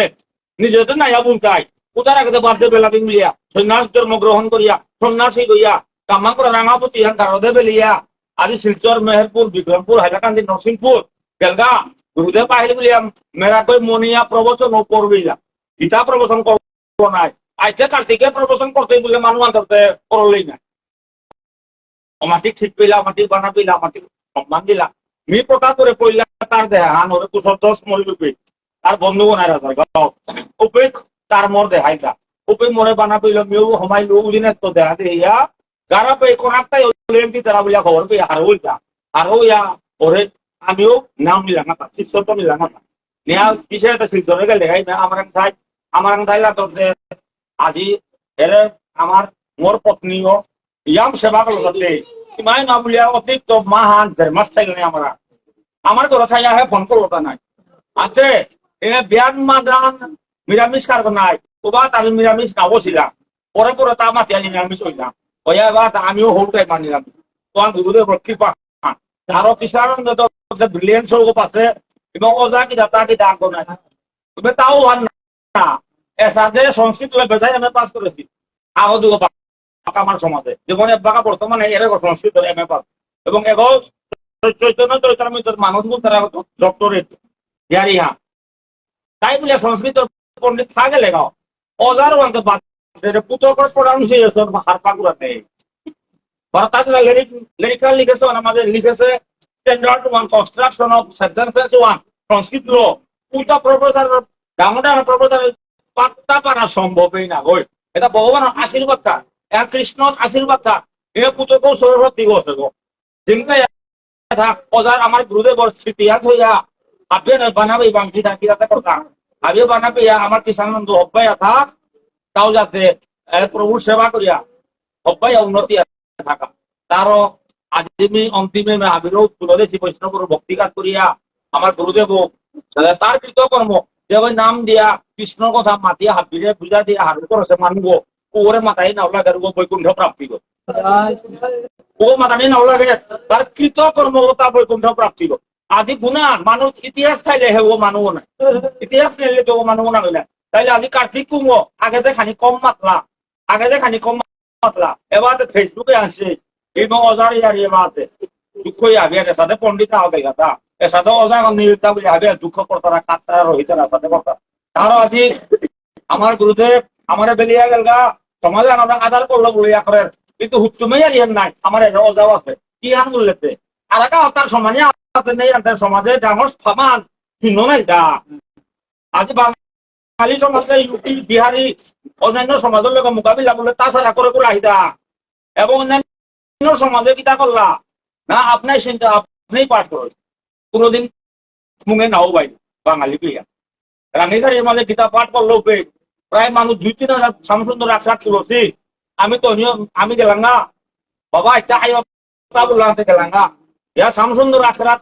নিজে তো নাইয়া বুনতাই উদার আগে বার্ধে বেলা দিন মিলিয়া সন্ন্যাস ধর্ম গ্রহণ করিয়া সন্ন্যাসী গইয়া কামাকুড়া রাঙাপতি গারদে বেলিয়া আজি শিলচর মেহেরপুর বিক্রমপুর হাইলাকান্দি নরসিংপুর বেলগা গুরুদেব পাহিল বলিয়া মেরা কই মনিয়া প্রবচন ও পড়বিলা গীতা প্রবচন করব নাই আইতে কার্তিকে প্রবচন করতে বলে মানুষ আনতে করলেই না আমাটিক ঠিক পেলা আমাটিক বানা পেলা আমাটিক সম্মান দিলা মি প্রকাশ করে পড়লা তার দেহান ওরে 210 মরিবি তার বন্ধু বনাই রাজার গাও উপে তার মর দেহাইলা উপে মরে বানা পেল মিউ হমাইলো উলিনে তো দেহা দেয়া গারা পে কোনাটাই ওলেন্টি তারা বলিয়া খবর পে আর হইয়া ওরে আমিও নাম নিলাম না শিষ্য তো নিলাম না নিয়া পিছে একটা শিষ্য গেলে দেখাই না আমার ঠাইলা তো আজি এরে আমার মোর পত্নীও ইয়াম সেবা করতে ইমাই না বলিয়া অতিরিক্ত মহান ধর্মস্থায়ী আমার ঘর ছাইয়া হে ফোন করলো তা নাই আতে এ বিয়ান মাদান নিরামিষ কারণ নাই ওবা আমি নিরামিষ নাবছিলাম পরে পরে তা মাতি আনি নিরামিষ হইলাম ওয়া বাত আমিও হোলটাই মানিলাম তোমার গুরুদেব কৃপা আরো কিসারণ ব্রিলিয়েন্স হোক পাশে এবং ওজা কি দাতা কি দাগ নাই তুমি তাও হন না এসাদে সংস্কৃত বেজায় আমি পাস করেছি আহ দুগো আমার সমাজে জীবনে বাঁকা বর্তমানে এর সংস্কৃত এম এ পাস এবং এগো চৈতন্য চৈতন্য মানুষ বলতে ডক্টরেট ইয়ারিহা তাই বলে সংস্কৃত পণ্ডিত থাকে লেগাও অজার অঙ্কে বাদ পুত্র প্রনাউন্সিয়েশন হারপা গুলাতে ভারতাজরা লিরিক্যাল লিখেছে আমাদের লিখেছে standard one construction of sentences one Sanskrit লো পুতা প্রফেসর ডাঙর প্রফেসর পাত্তা পারা সম্ভবই না গই এটা ভগবানের আশীর্বাদ থা এক কৃষ্ণর আশীর্বাদ থা এ পুত্রকেও সরস্বতী বসে গো চিন্তা অজার আমার গুরুদেবর স্মৃতিহাত হইয়া আপনি বানাবে বাংটি ডাকিরাতে কথা আগে বানাবে আমার কিষানন্দ অব্যায় থাক তাও যাতে প্রভুর সেবা করিয়া অব্যায় উন্নতি থাকা তারও আদিমি অন্তিমে আবিরও তুলদেশী বৈষ্ণবর ভক্তিঘাত করিয়া আমার গুরুদেব তার কৃতকর্ম যে নাম দিয়া কৃষ্ণ কথা মাতিয়া হাবিরে পূজা দিয়া হারু করছে মানব ওরে মাথায় নাও লাগে ও বৈকুণ্ঠ প্রাপ্তি গো ও মাথায় নাও লাগে তার কৃত কর্মকতা বৈকুণ্ঠ প্রাপ্তি গো আদি গুণা মানুষ ইতিহাস চাইলে হে ও মানুষ না ইতিহাস চাইলে তো ও মানুষ না হইলে তাইলে আজি কার্তিক কুমো আগে যে খানি কম মাতলা আগে যে খানি কম মাতলা এবার ফেসবুকে আসে এবং অজার ইয়ারি এবারে দুঃখ আগে এর সাথে পণ্ডিত হবে কথা এর সাথে অজার নির্তা বলে আগে দুঃখ করতারা কাতরা রহিতারা সাথে কথা তারও আজি আমার গুরুদেব আমার বেরিয়ে গেল গা সমাজে আমরা আদার করলো বলে করে কিন্তু হুচ্চুমেই আর ইয়ের নাই আমার এটা অজাও আছে কি আন বললেতে আর একটা তার সমানে আছে নেই আমাদের সমাজে ডাঙর সমান চিহ্ন নাই দা আজ বাঙালি সমাজে ইউপি বিহারি অন্যান্য সমাজের লোক মোকাবিলা করলে তাছাড়া করে করে আহিদা এবং অন্যান্য সমাজে কিতা করলা না আপনার চিন্তা আপনি পাঠ করো কোনোদিন মুখে নাও পাই বাঙালি প্রিয়া রানীগাড়ির মাঝে গীতা পাঠ করলো প্রায় মানুষ 2-3 শ্যামসুন্দর একসাথ তুলছি আমি তো আমি গেলাম না বাবা একটা আয়তা বললাম গেলাম না ইয়া শ্যামসুন্দর একসাথ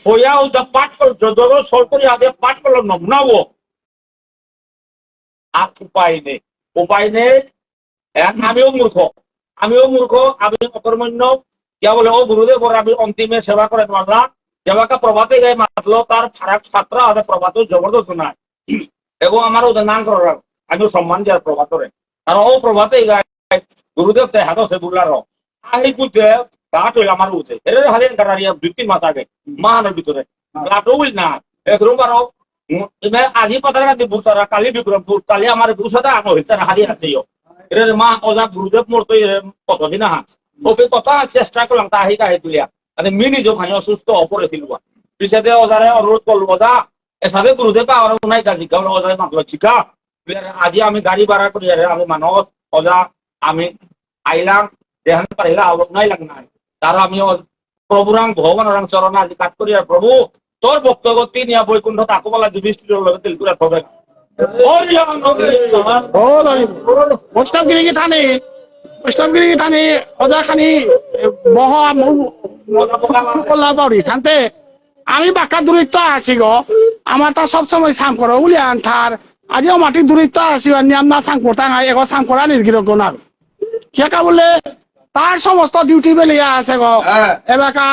ফয়া ও পাঠ করলো যত সল করে আগে পাঠ করলো নমনাবো আর উপায় নেই আমিও মূর্খ আমি অকর্মণ্য ইয়া বলে ও গুরুদেব আমি অন্তিমে সেবা করে মানলাম যেবাকা প্রভাতে গায়ে মাতলো তার ফারাক ছাত্র আদে প্রভাত জবরদস্ত নাই এবং আমার ওদের নাম করার আমি সম্মান দেওয়ার প্রভাত করে আর ও প্রভাতে গায়ে গুরুদেব তাই হাত সে বুলার আহি কুলতে কাট হইল আমার উঠে এর হালিয়ান কাটারিয়া 2-3 মাস আগে মাহানের ভিতরে লাটো উইল না একরকম বারো আজি পাতার গান্ধী বুতারা কালি বিক্রমপুর কালি আমার বুসাদা আনো হইতার হারিয়ে আছে এর মা অজা গুরুদেব মোর তো কতদিন আহা ওপে কথা চেষ্টা করলাম তা আহি কাহি তুলিয়া মানে মিনি যখন অসুস্থ অপরে ছিল পিছাতে অজারে অনুরোধ করলো অজা এর সাথে গুরুদেব আর নাই কাজী কারণ অজারে মাতলো শিখা আজি আমি গাড়ি ভাড়া করি আমি মানুষ অজা আমি আইলাম দেহান পারিলা আলোক নাই লাগ নাই তার আমি প্রভুরাং ভগবান চরণ আজি কাট করি আর প্রভু তোর বক্তব্য নিয়ে বৈকুণ্ঠ তাকে বলা যুধিষ্ঠির লোক তেলকুরা হবে বৈষ্ণবগিরি কি থানে অজা খানি বহাবি খানতে আমি বাক্কা দূরত্ব আছি গো আমার তা সবসময় সাম করো বলে আনথার আজিও মাটি দূরত্ব আসি নিয়াম না সাং করতাম এগো সাং করা নির্গিরক না কে বলে তার সমস্ত ডিউটি বেলিয়া আছে গো এবাকা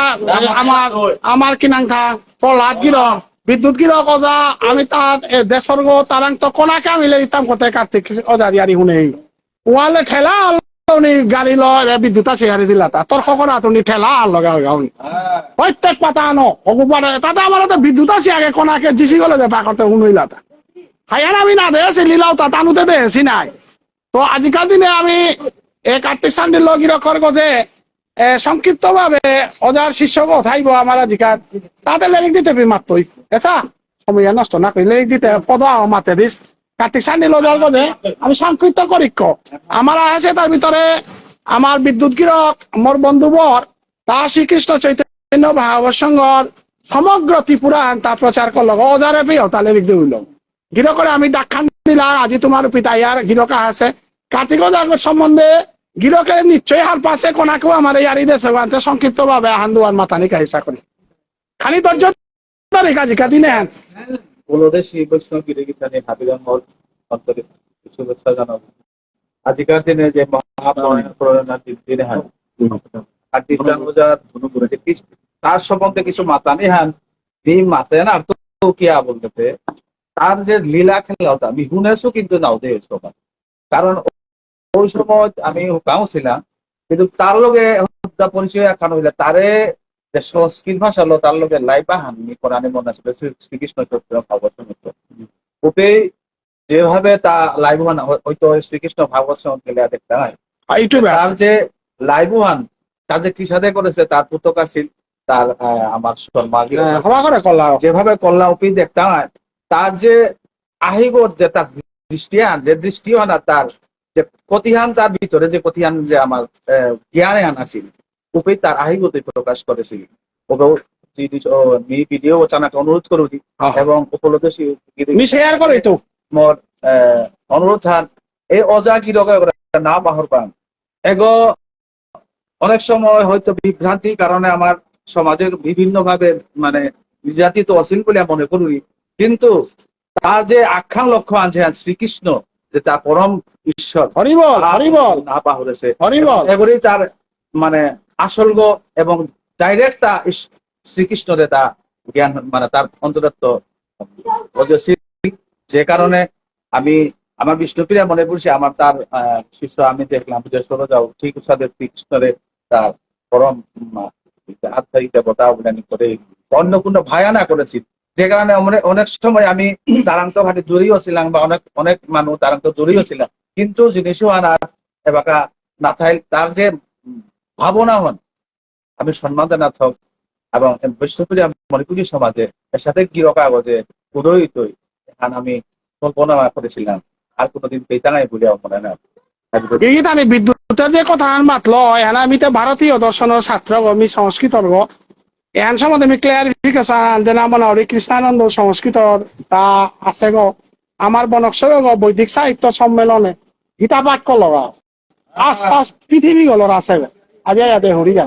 আমার কিনাংথা প্রহ্লাদ গিরক বিদ্যুৎ গিরক অজা আমি তার দেশর গো তারাং তো কোনাকে আমি লেতাম করতে কার্তিক অজারি আরি শুনে ওয়ালে ঠেলা উনি গাড়ি লয় বিদ্যুৎ আছে হারি দিলা তোর খবর তুমি ঠেলা লগা হয়ে গাউনি প্রত্যেক পাতা আনো অগুপারে তাতে আমার তো বিদ্যুৎ আছে আগে কোনাকে জিসি গলে দে পাকতে শুনইলা তা হায়ার আমি না দেছি লীলাও তা টানুতে দেছি নাই তো আজিকাল দিনে আমি এই কার্তিক সান্ডিল গিরকর গজে সংক্ষিপ্ত ভাবে অজার শিষ্যক থাইব আমার আজিকাল তাতে লেরিক দিতে মাত্রই এসা সময় নষ্ট না করি লেরিক দিতে পদ মাতে দিস কার্তিক সান্ডিল অজার গজে আমি সংক্ষিপ্ত করিক আমার আছে তার ভিতরে আমার বিদ্যুৎ গিরক মোর বন্ধুবর তা শ্রীকৃষ্ণ চৈতন্য ভাগবত সংঘর সমগ্র ত্রিপুরা তা প্রচার করল অজারে পেয়েও তা লেরিক দিল গিরকরে আমি ডাকখান দিলাম আজি তোমার পিতা ইয়ার গিরকা আছে কার্তিক অজাগর সম্বন্ধে গিরকে নিশ্চয়ই হার পাশে কোনাকেও আমার ইয়ারি দেশে সংক্ষিপ্ত ভাবে হান্দুয়ার মাথানি কাহিসা করি খালি ধৈর্য ধরে কাজিকা দিনে আজিকার দিনে যে দিনে তার সম্বন্ধে কিছু মাতানি হান মাতে না তো কিয়া বলতে তার যে লীলা খেলাটা আমি শুনেছো কিন্তু নাও দেছো কারণ ওই সময় আমি হুকাও ছিলাম কিন্তু তার লগে পরিচয় এখন হইলে তারে যে সংস্কৃত ভাষা হলো তার লগে লাইবা হানি কোরআনে মনে আছে শ্রীকৃষ্ণ চরিত্র ভাগবত ওপে যেভাবে তা লাইবান হয়তো শ্রীকৃষ্ণ ভাগবত গেলে দেখতে হয় তার যে লাইবান তার যে কিসাদে করেছে তার পুতকা ছিল তার আমার যেভাবে কল্লা ওপি দেখতে হয় তার যে আহিব যে তার দৃষ্টিয়ান যে দৃষ্টিও না তার যে কতিহান তার ভিতরে যে কতিহান যে আমার জ্ঞানে আনাছিল উপে তার আহিগতি প্রকাশ করেছিল ভিডিও চানাকে অনুরোধ করুন এবং উপলব্ধি শেয়ার করে তো মোর অনুরোধ হান এই অজা কি না বাহর পান এগো অনেক সময় হয়তো বিভ্রান্তির কারণে আমার সমাজের বিভিন্ন ভাবে মানে নির্যাতিত অশ্লীল বলে মনে করি কিন্তু তার যে আখ্যান লক্ষ্য আনছে শ্রীকৃষ্ণ যে তার পরম ঈশ্বর হরিবল হরিবল না পাহরেছে হরিবল এগুলি তার মানে আসল গো এবং ডাইরেক্ট তা শ্রীকৃষ্ণরে তা জ্ঞান মানে তার অন্তরত্ব যে কারণে আমি আমার বিষ্ণুপ্রিয়া মনে করছি আমার তার শিষ্য আমি দেখলাম যে সরজাও ঠিক সাথে শ্রীকৃষ্ণরে তার পরম আধ্যাত্মিক দেবতা অবদানি করে অন্য কোনো ভায়া না করেছি যে কারণে অনেক সময় আমি তারান্ত ঘাটে দূরেও ছিলাম বা অনেক মানুষ তারান্ত দূরেও ছিলাম কিন্তু জিনিসও আনার এবাকা না থাই তার যে ভাবনা হন আমি সম্মান না থাক এবং বিষ্ণুপ্রিয়া মণিপুরী সমাজে এর সাথে কি কাগজে উদয়িতই এখানে আমি কল্পনা করেছিলাম আর কোনোদিন পেতা নাই বলে মনে না আমি বিদ্যুতের যে কথা মাতলো এখানে আমি তো ভারতীয় দর্শনের ছাত্র আমি সংস্কৃতর এখান সম্বন্ধে আমি ক্লিয়ারিফিকেশন দেন আমার কৃষ্ণানন্দ সংস্কৃতর তা আছে গো আমার বনকসব বৈদিক সাহিত্য সম্মেলনে গীতা পাঠ করল আশপাশ পৃথিবী গলর আছে আজ হরি গা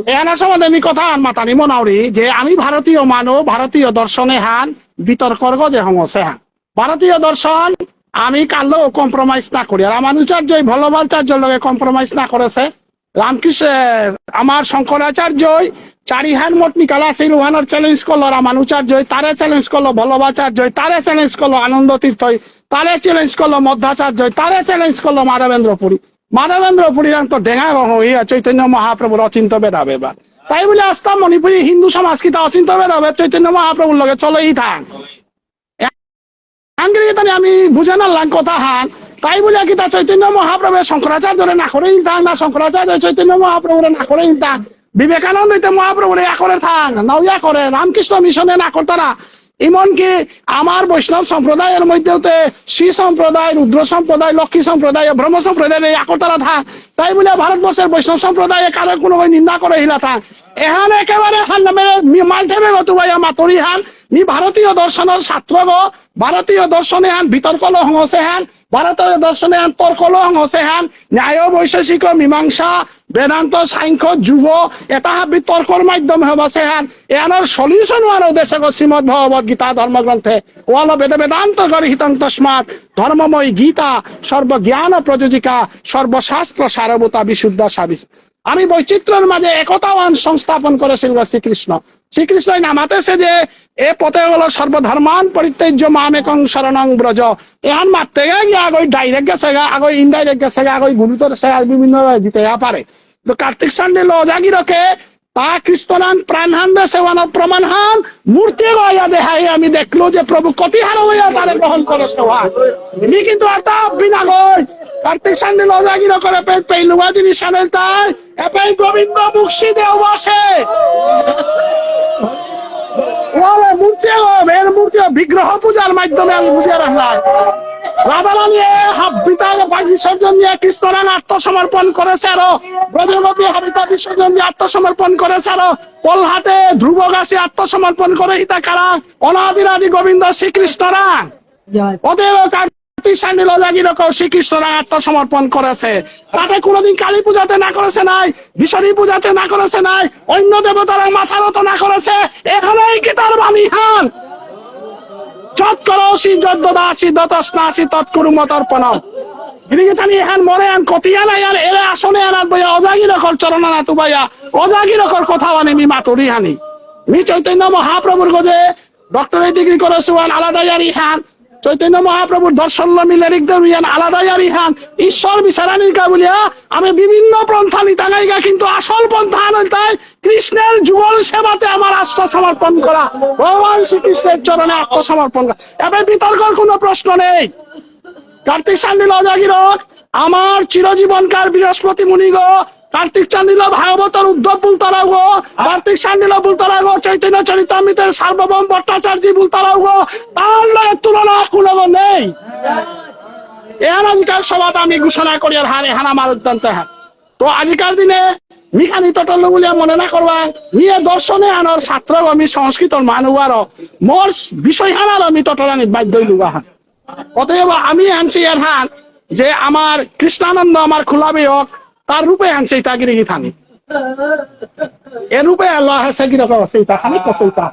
এখানে সম্বন্ধে আমি কথা মাতানি মনাওরি যে আমি ভারতীয় মানুষ ভারতীয় দর্শনে হান বিতর্কর যে সমস্যা হান ভারতীয় দর্শন আমি কালো কম্প্রোমাইজ না করি আর রামানুচার্য ভল্লভাচার্যের লগে কম্প্রোমাইজ না করেছে রামকৃষ্ণ আমার শঙ্করাচার্য চারিহান মঠ নিকালা সেই রুহানোর চ্যালেঞ্জ করলো রামানুচার্য তারে চ্যালেঞ্জ করলো ভল্লভাচার্য তারে চ্যালেঞ্জ করলো আনন্দ তীর্থ তারে চ্যালেঞ্জ করলো মধ্যাচার্য তারে চ্যালেঞ্জ করলো মাধবেন্দ্রপুরী তো ডেঙা হইয়া চৈতন্য মহাপ্রভুর অচিন্ত বেদা বেবা তাই বলে আসতাম মণিপুরী হিন্দু সমাজ কি তা অচিন্ত বেদা চৈতন্য মহাপ্রভুর লগে চলেই থাক আমি বুঝে নাম কথা হান তাই বলে কি তা চৈতন্য মহাপ্রভু শঙ্করাচার্য না করে থাক না শঙ্করাচার্য চৈতন্য মহাপ্রভুর না করে থাক বিবেকানন্দ মহাপ্রভুর ইয়া করে থাক না ইয়া করে রামকৃষ্ণ মিশনে না করতারা এমনকি আমার বৈষ্ণব সম্প্রদায়ের মধ্যে শ্রী সম্প্রদায় রুদ্র সম্প্রদায় লক্ষ্মী সম্প্রদায় ব্রহ্ম সম্প্রদায়ের আকরতারা থাক তাই বলে ভারতবর্ষের বৈষ্ণব সম্প্রদায়ে কারো কোনো নিন্দা করে হিলা থাক এখানে একেবারে হান নামে মাল্টেবে গতুবাইয়া মাতরি হান নি ভারতীয় দর্শনের ছাত্র গো ভারতীয় দর্শনে হান বিতর্ক হংসে হান ভারতীয় দর্শনে হান তর্ক হংসে হান ন্যায় বৈশেষিক মীমাংসা বেদান্ত সাংখ্য যুগ এটা বিতর্কর মাধ্যমে হবাছে হান এর সলিউশন আরো দেশে শ্রীমদ ভগবত গীতা ধর্মগ্রন্থে ওয়াল বেদ বেদান্ত গরিহিতং তস্মাৎ ধর্মময় গীতা সর্বজ্ঞান প্রযোজিকা সর্বশাস্ত্র সারভূতা বিশুদ্ধ সাবিস আমি বৈচিত্র্যের মাঝে একতাবান সংস্থাপন করেছিল শ্রীকৃষ্ণ নামাতেছে যে এ পথে হলো সর্বধর্মান পরিত্যাজ্য মামেকং শরণং ব্রজ এহান মারতে গিয়ে আগই ডাইরেক্ট গেছে গা আগই ইনডাইরেক্ট গেছে গা আগই গুরুতর সে বিভিন্ন জিতে পারে তো কার্তিক সান্ডে লজাগি রকে তা খ্রিস্টনান প্রাণহান দেশে প্রমাণহান মূর্তি গয়া দেখাই আমি দেখলো যে প্রভু কতিহার হইয়া তারে গ্রহণ করেছে নি কিন্তু আর তা বিনা গই কার্তিক সান্ডে লজাগি রকরে পেইলুয়া জিনিস সানেল তাই এপাই গোবিন্দ মুক্সি দেও বসে মূর্তি বিগ্রহ পূজার মাধ্যমে আমি বুঝিয়ে রাখলাম রাধারানী বিসর্জন দিয়ে কৃষ্ণরান আত্মসমর্পণ করেছে আরো ব্রজগোপী হাবিতা বিসর্জন দিয়ে আত্মসমর্পণ করেছে আরো পলহাটে ধ্রুবগাছি আত্মসমর্পণ করে হিতা কারা অনাদিরাদি গোবিন্দ শ্রীকৃষ্ণরান অতএব শ্রীকৃষ্ণরা আত্মসমর্পণ করেছে তাতে কোনোদিন কালী পূজাতে না করেছে নাই বিশ্বরী পূজাতে না করেছে নাই অন্য দেবতারা মাথা নত না করেছে এখানেই কি তার বাণী হান যত করসি যত দাসি দতস্নাসি তৎকুরু মতর্পণম গিরিগিতানি এখান মরে আন কতিয়া নাই আর এরে আসনে আনাত বইয়া অজাগি রকর চরণ আনাতু বাইয়া অজাগি রকর কথা বানি মি মাতুরি হানি মি চৈতন্য মহাপ্রভুর গজে ডক্টরেট ডিগ্রি করেছে আলাদাই আর ইহান চৈতন্য মহাপ্রভুর দর্শন মিলে আলাদাই আর ইহান ঈশ্বর বিচারানিকা বলিয়া আমি বিভিন্ন পন্থা নিতাগাইগা কিন্তু আসল পন্থা তাই কৃষ্ণের যুগল সেবাতে আমার আত্মসমর্পণ করা ভগবান শ্রীকৃষ্ণের চরণে আত্মসমর্পণ করা এবার বিতর্কের কোনো প্রশ্ন নেই কার্তিক সান্ডিল অজাগির আমার চিরজীবনকার বৃহস্পতি মুনি গো কার্তিক চান্দিল ভাগবতর উদ্ধব বুলতারাও গো কার্তিক সান্ডিল বুলতারাও গো চৈতন্য চরিতামৃতের সার্বভৌম ভট্টাচার্য বুলতারাও গো তার লগে তুলনা কোনো নেই এহান আজিকার সভাত আমি ঘোষণা করি আর হারে হান আমার অত্যন্ত হান তো আজিকার দিনে মিখানি টটল বলিয়া মনে না করবা নিয়ে দর্শনে আনার ছাত্র আমি সংস্কৃতর মানুয়ার মোর বিষয় হানার আমি টটলানিত বাধ্য লুগা হান অতএব আমি আনছি এর হান যে আমার কৃষ্ণানন্দ আমার খোলাবি হোক তার রূপে আনছে তাগিরি থানি এ রূপে আল্লাহ আছে কি রকম আছে তা খানি কইতা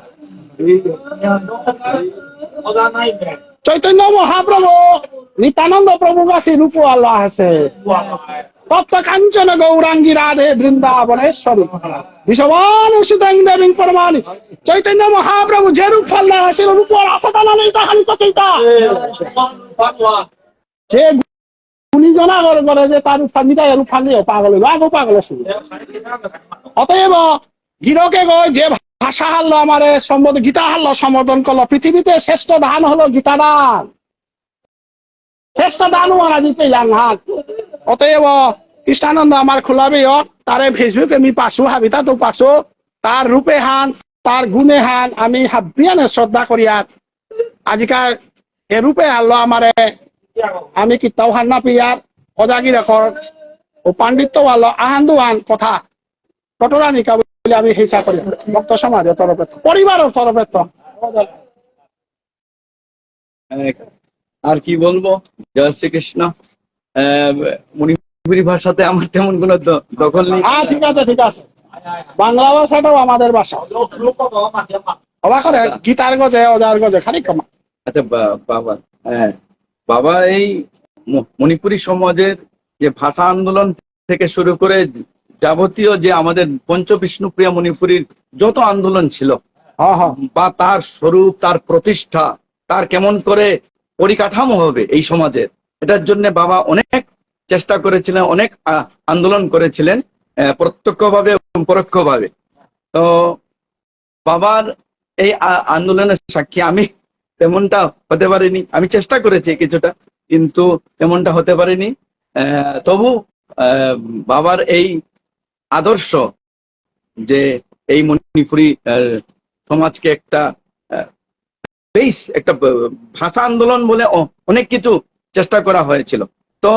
চৈতন্য মহাপ্রভু নিত্যানন্দ প্রভু কাছে রূপ আল্লাহ আছে তপ্ত কাঞ্চন গৌরাঙ্গী রাধে বৃন্দাবনেশ্বরী বিশ্ববান সুতং দেবী পরমানি চৈতন্য মহাপ্রভু যে রূপ আল্লাহ আছে রূপ আছে তা নেই তাহানি কথা যে গুণীজনা করে যে তার রূপ নিতাই রূপ নিয়ে পাগল হইল আগো পাগল শুরু অতএব গিরকে গই যে ভাষা হারলো আমার সম্বোধন গীতা হারলো সম্বোধন করলো পৃথিবীতে শ্রেষ্ঠ দান হলো গীতা দান শ্রেষ্ঠ দানও আনাজি পেলাম হাত অতএব কৃষ্ণানন্দ আমার খোলাবে তারে ফেসবুকে আমি পাশো হাবিতা তো পাশো তার রূপে হান তার গুণে হান আমি হাবিয়ানে শ্রদ্ধা করিয়া আজিকার এ রূপে হারলো আমারে আমি কিতাও হান না পিয়ার অজাগি রেকর্ড ও পাণ্ডিত্য হারলো আহান্দুয়ান কথা কটরানিকা বলে আমি হিসা করি ভক্ত সমাজের তরফে পরিবারের তরফে তো আর কি বলবো জয় শ্রীকৃষ্ণ মণিপুরি ভাষাতে আমার তেমন কোনো দখল নেই। হ্যাঁ ঠিক আছে ঠিক আছে বাংলা ভাষাটাও আমাদের ভাষা অবাক করে গীতার গজে অজার গজে খালি কমা। আচ্ছা বাবা হ্যাঁ বাবা এই মণিপুরি সমাজের যে ভাষা আন্দোলন থেকে শুরু করে যাবতীয় যে আমাদের পঞ্চবিষ্ণুপ্রিয়া মণিপুরীর যত আন্দোলন ছিল বা তার স্বরূপ তার প্রতিষ্ঠা তার কেমন করে পরিকাঠামো হবে এই সমাজের এটার জন্য বাবা অনেক চেষ্টা করেছিলেন অনেক আন্দোলন করেছিলেন প্রত্যক্ষভাবে এবং পরোক্ষভাবে। তো বাবার এই আন্দোলনের সাক্ষী আমি তেমনটা হতে পারিনি আমি চেষ্টা করেছি কিছুটা কিন্তু তেমনটা হতে পারিনি তবু বাবার এই আদর্শ যে এই মণিপুরি সমাজকে একটা বেশ একটা ভাষা আন্দোলন বলে অনেক কিছু চেষ্টা করা হয়েছিল। তো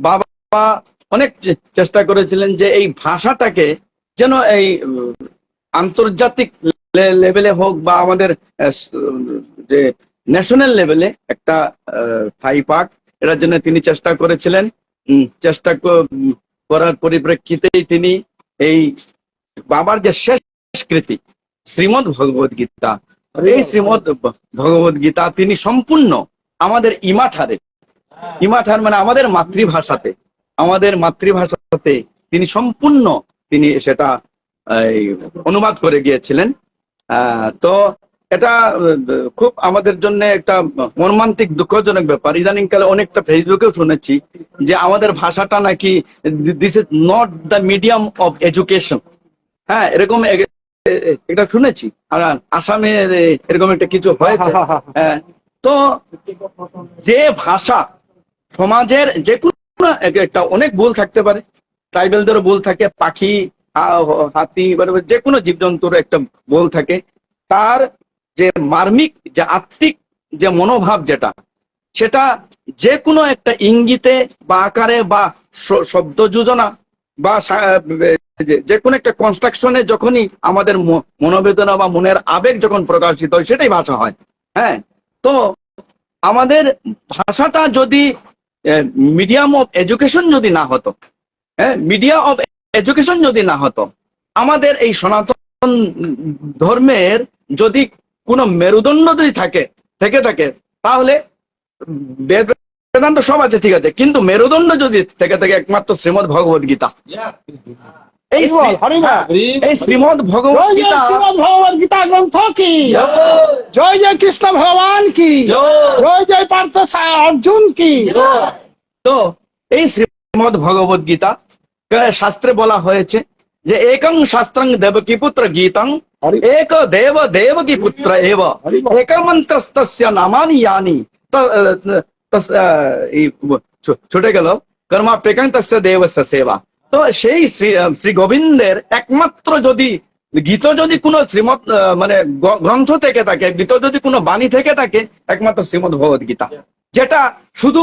বাবা অনেক চেষ্টা করেছিলেন যে এই ভাষাটাকে যেন এই আন্তর্জাতিক লেভেলে হোক বা আমাদের যে ন্যাশনাল লেভেলে একটা ঠাঁই পাক এটার জন্য তিনি চেষ্টা করেছিলেন। চেষ্টা করার পরিপ্রেক্ষিতেই তিনি এই বাবার যে শেষ কৃতি শ্রীমদ্ ভগবদ গীতা এই শ্রীমদ্ ভগবদ গীতা তিনি সম্পূর্ণ আমাদের ইমাঠার মানে আমাদের মাতৃভাষাতে তিনি সম্পূর্ণ তিনি সেটা অনুবাদ করে গিয়েছিলেন। তো এটা খুব আমাদের জন্য একটা মর্মান্তিক দুঃখজনক ব্যাপার। ইদানিংকালে অনেকটা ফেসবুকেও শুনেছি যে আমাদের ভাষাটা নাকি this is not the medium of education. হ্যাঁ এরকম এটা শুনেছি আর আসামে এরকম একটা কিছু হয়েছে। তো যে ভাষা সমাজের যে কোনো একটা অনেক ভুল থাকতে পারে ট্রাইবেলদেরও ভুল থাকে পাখি হাতি যে কোনো জীবজন্তুর একটা ভুল থাকে তার যে মার্মিক যে আত্মিক যে মনোভাব যেটা সেটা যে কোনো একটা ইঙ্গিতে বা আকারে বা শব্দ যোজনা বা যে কোনো একটা কনস্ট্রাকশনে যখনই আমাদের মনোবেদনা বা মনের আবেগ যখন প্রকাশিত হয় সেটাই ভাষা হয়। হ্যাঁ তো আমাদের ভাষাটা যদি মিডিয়াম অফ এডুকেশন যদি না হতো মিডিয়া অফ এডুকেশন যদি না হতো আমাদের এই সনাতন ধর্মের যদি কোনো মেরুদণ্ড যদি থেকে থাকে তাহলে বেদান্ত সব আছে ঠিক আছে কিন্তু মেরুদণ্ড যদি থেকে থাকে একমাত্র শ্রীমদ্ ভগবদ গীতা। এই শ্রীমদ্ ভগবদ গীতা গ্রন্থ কি জয় জয় কৃষ্ণ ভগবান কি জয় জয় পার্থ অর্জুন কি। তো এই শ্রীমদ্ ভগবদ গীতা শাস্ত্রে বলা হয়েছে যে একং শাস্ত্রং দেবকী পুত্র গীতং এক দেবকী পুত্র এব একমন্ত্রস্তস্য নামানি ইয়ানি ছুটে গেল কর্মাপ্রেকাং তস্য দেবস্য সেবা। তো সেই শ্রী গোবিন্দের একমাত্র যদি গীত যদি কোনো শ্রীমৎ মানে গ্রন্থ থেকে থাকে গীত যদি কোনো বাণী থেকে থাকে একমাত্র শ্রীমদ্ ভগবদ গীতা যেটা শুধু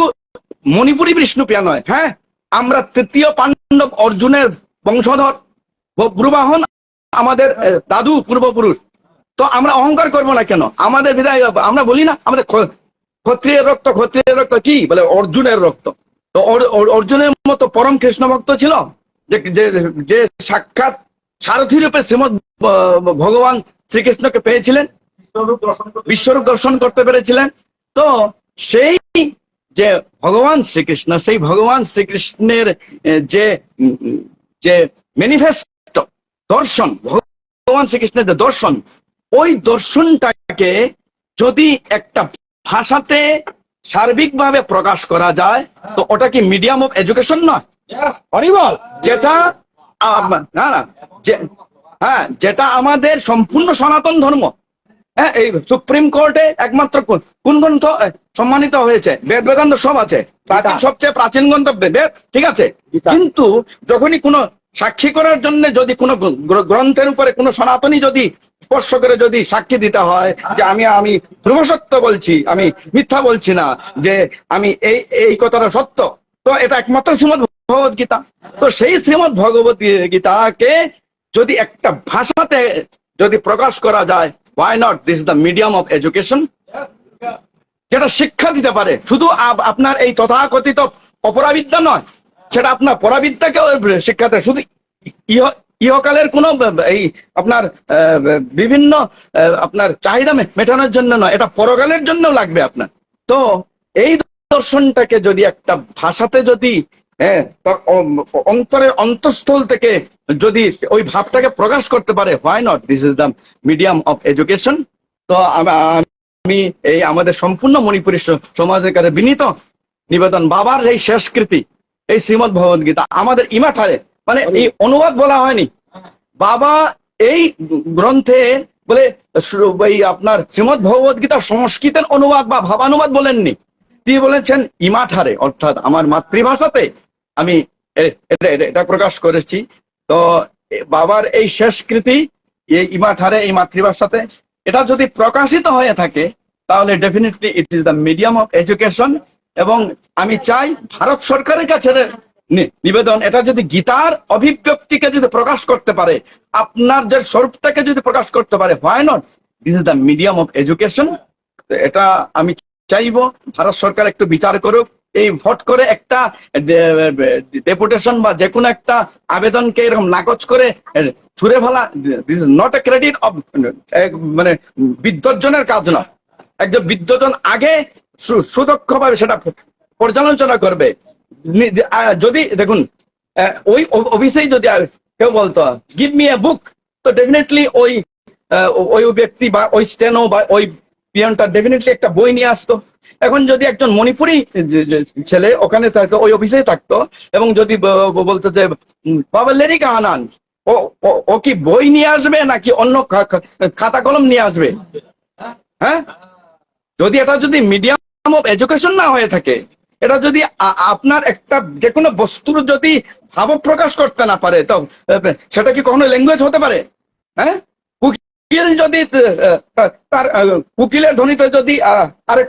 মণিপুরী বিষ্ণুপ্রিয়া নয়। হ্যাঁ আমরা তৃতীয় পাণ্ডব অর্জুনের বংশধর ব্রুবাহন আমাদের দাদু পূর্বপুরুষ। তো আমরা অহংকার করবো না কেন আমাদের বিদায় আমরা বলি না আমাদের ক্ষত্রিয়ের রক্ত কি বলে অর্জুনের রক্ত। তো অর্জুনের মতো পরম কৃষ্ণ ভক্ত ছিল যে সাক্ষাৎ সারথী রূপে শ্রীমদ্ ভগবান শ্রীকৃষ্ণকে পেয়েছিলেন বিশ্বরূপ দর্শন করতে পেরেছিলেন। তো সেই যে ভগবান শ্রীকৃষ্ণ, সেই ভগবান শ্রীকৃষ্ণের যে যে ম্যানিফেস্টো দর্শন, ভগবান শ্রীকৃষ্ণের যে দর্শন, ওই দর্শনটাকে যদি একটা ভাষাতে সার্বিকভাবে প্রকাশ করা যায়, তো ওটা কি মিডিয়াম অফ এডুকেশন নয়? হরিবল। যেটা না না হ্যাঁ, যেটা আমাদের সম্পূর্ণ সনাতন ধর্ম। হ্যাঁ, এই সুপ্রিম কোর্টে একমাত্র কোন গ্রন্থ সম্মানিত হয়েছে? বেদ বেদান্ত সব আছে, প্রাচীন, সবচেয়ে প্রাচীন গ্রন্থ বেদ, ঠিক আছে। কিন্তু যখনই কোনো সাক্ষী করার জন্য যদি কোনো গ্রন্থের উপরে কোনো সনাতনী যদি স্পর্শ করে যদি সাক্ষী দিতে হয় যে আমি ধ্রুবসত্য বলছি, আমি মিথ্যা বলছি না, যে আমি এই কথাটা সত্য, তো এটা একমাত্র শ্রীমদ্ ভগবত গীতা। তো সেই শ্রীমদ্ ভগবত গীতাকে যদি একটা ভাষাতে যদি প্রকাশ করা যায়, why not? This is the medium of education, যেটা শিক্ষা দিতে পারে। শুধু আপনার এই তথাকথিত অপরাবিদ্যা নয়, সেটা আপনার পরাবিদ্যাকে শিক্ষা দেয়। শুধু ইহকালের কোনো এই আপনার বিভিন্ন আপনার চাহিদা মেটানোর জন্য নয়, এটা পরকালের জন্য লাগবে আপনার। তো এই দর্শনটাকে যদি একটা ভাষাতে যদি অন্তরের অন্তঃস্থল থেকে যদি ওই ভাবটাকে প্রকাশ করতে পারে, why not? This is the medium of education. তো আমি এই আমাদের সম্পূর্ণ মণিপুরী সমাজের কাছে বিনীত নিবেদন, বাবার এই শেষকৃতি এই শ্রীমদ্ ভগবত গীতা আমাদের ইমাঠারে, মানে এই অনুবাদ বলা হয়নি, বাবা এই গ্রন্থে বলে এই আপনার শ্রীমদ্ ভগবত গীতার সংস্কৃতের অনুবাদ বা ভাবানুবাদ বলেননি, তিনি বলেছেন ইমাঠারে, অর্থাৎ আমার মাতৃভাষাতে আমি এটা প্রকাশ করেছি। তো বাবার এই শেষকৃতি এই ইমাঠারে, এই মাতৃভাষাতে এটা যদি প্রকাশিত হয়ে থাকে, তাহলে definitely it is the medium of education. এবং আমি চাই ভারত সরকারের কাছে নিবেদন, এটা যদি গীতার অভিব্যক্তিকে যদি প্রকাশ করতে পারে, আপনার যে স্বরূপটাকে যদি প্রকাশ করতে পারে, why not? This is the medium of education. এটা আমি চাইবো ভারত সরকার একটু বিচার করুক, এই ভোট করে একটা ডেপুটেশন বা যে কোনো একটা আবেদনকে এরকম নাকচ করে ছুড়ে ফেলা, this is not a credit of, মানে বিদ্বজ্জনের কাজ না। একজন বিদ্বজ্জন আগে সুদক্ষভাবে সেটা পর্যালোচনা করবে। যদি দেখুন ওই অফিসেই যদি কেউ বলতো গিভ মি এ বুক, তো ডেফিনেটলি ওই ব্যক্তি বা ওই স্টেনো বা ওই পিয়নটা ডেফিনেটলি একটা বই নিয়ে আসতো। এখন যদি একজন মণিপুরি ছেলে ওখানে থাকতো, ওই অফিসেই থাকতো, এবং যদি বলতো যে বাবা লেরিকা আনান, ও কি বই নিয়ে আসবে নাকি অন্য খাতা কলম নিয়ে আসবে? হ্যাঁ, যদি এটা যদি মিডিয়াম অফ এডুকেশন না হয়ে থাকে, এটা যদি আপনার একটা যে কোনো বস্তুর যদি ভাব প্রকাশ করতে না পারে, তো সেটা কি কখনো ল্যাঙ্গুয়েজ হতে পারে? হ্যাঁ, কুকিল যদি তার কুকিলের ধ্বনিতে যদি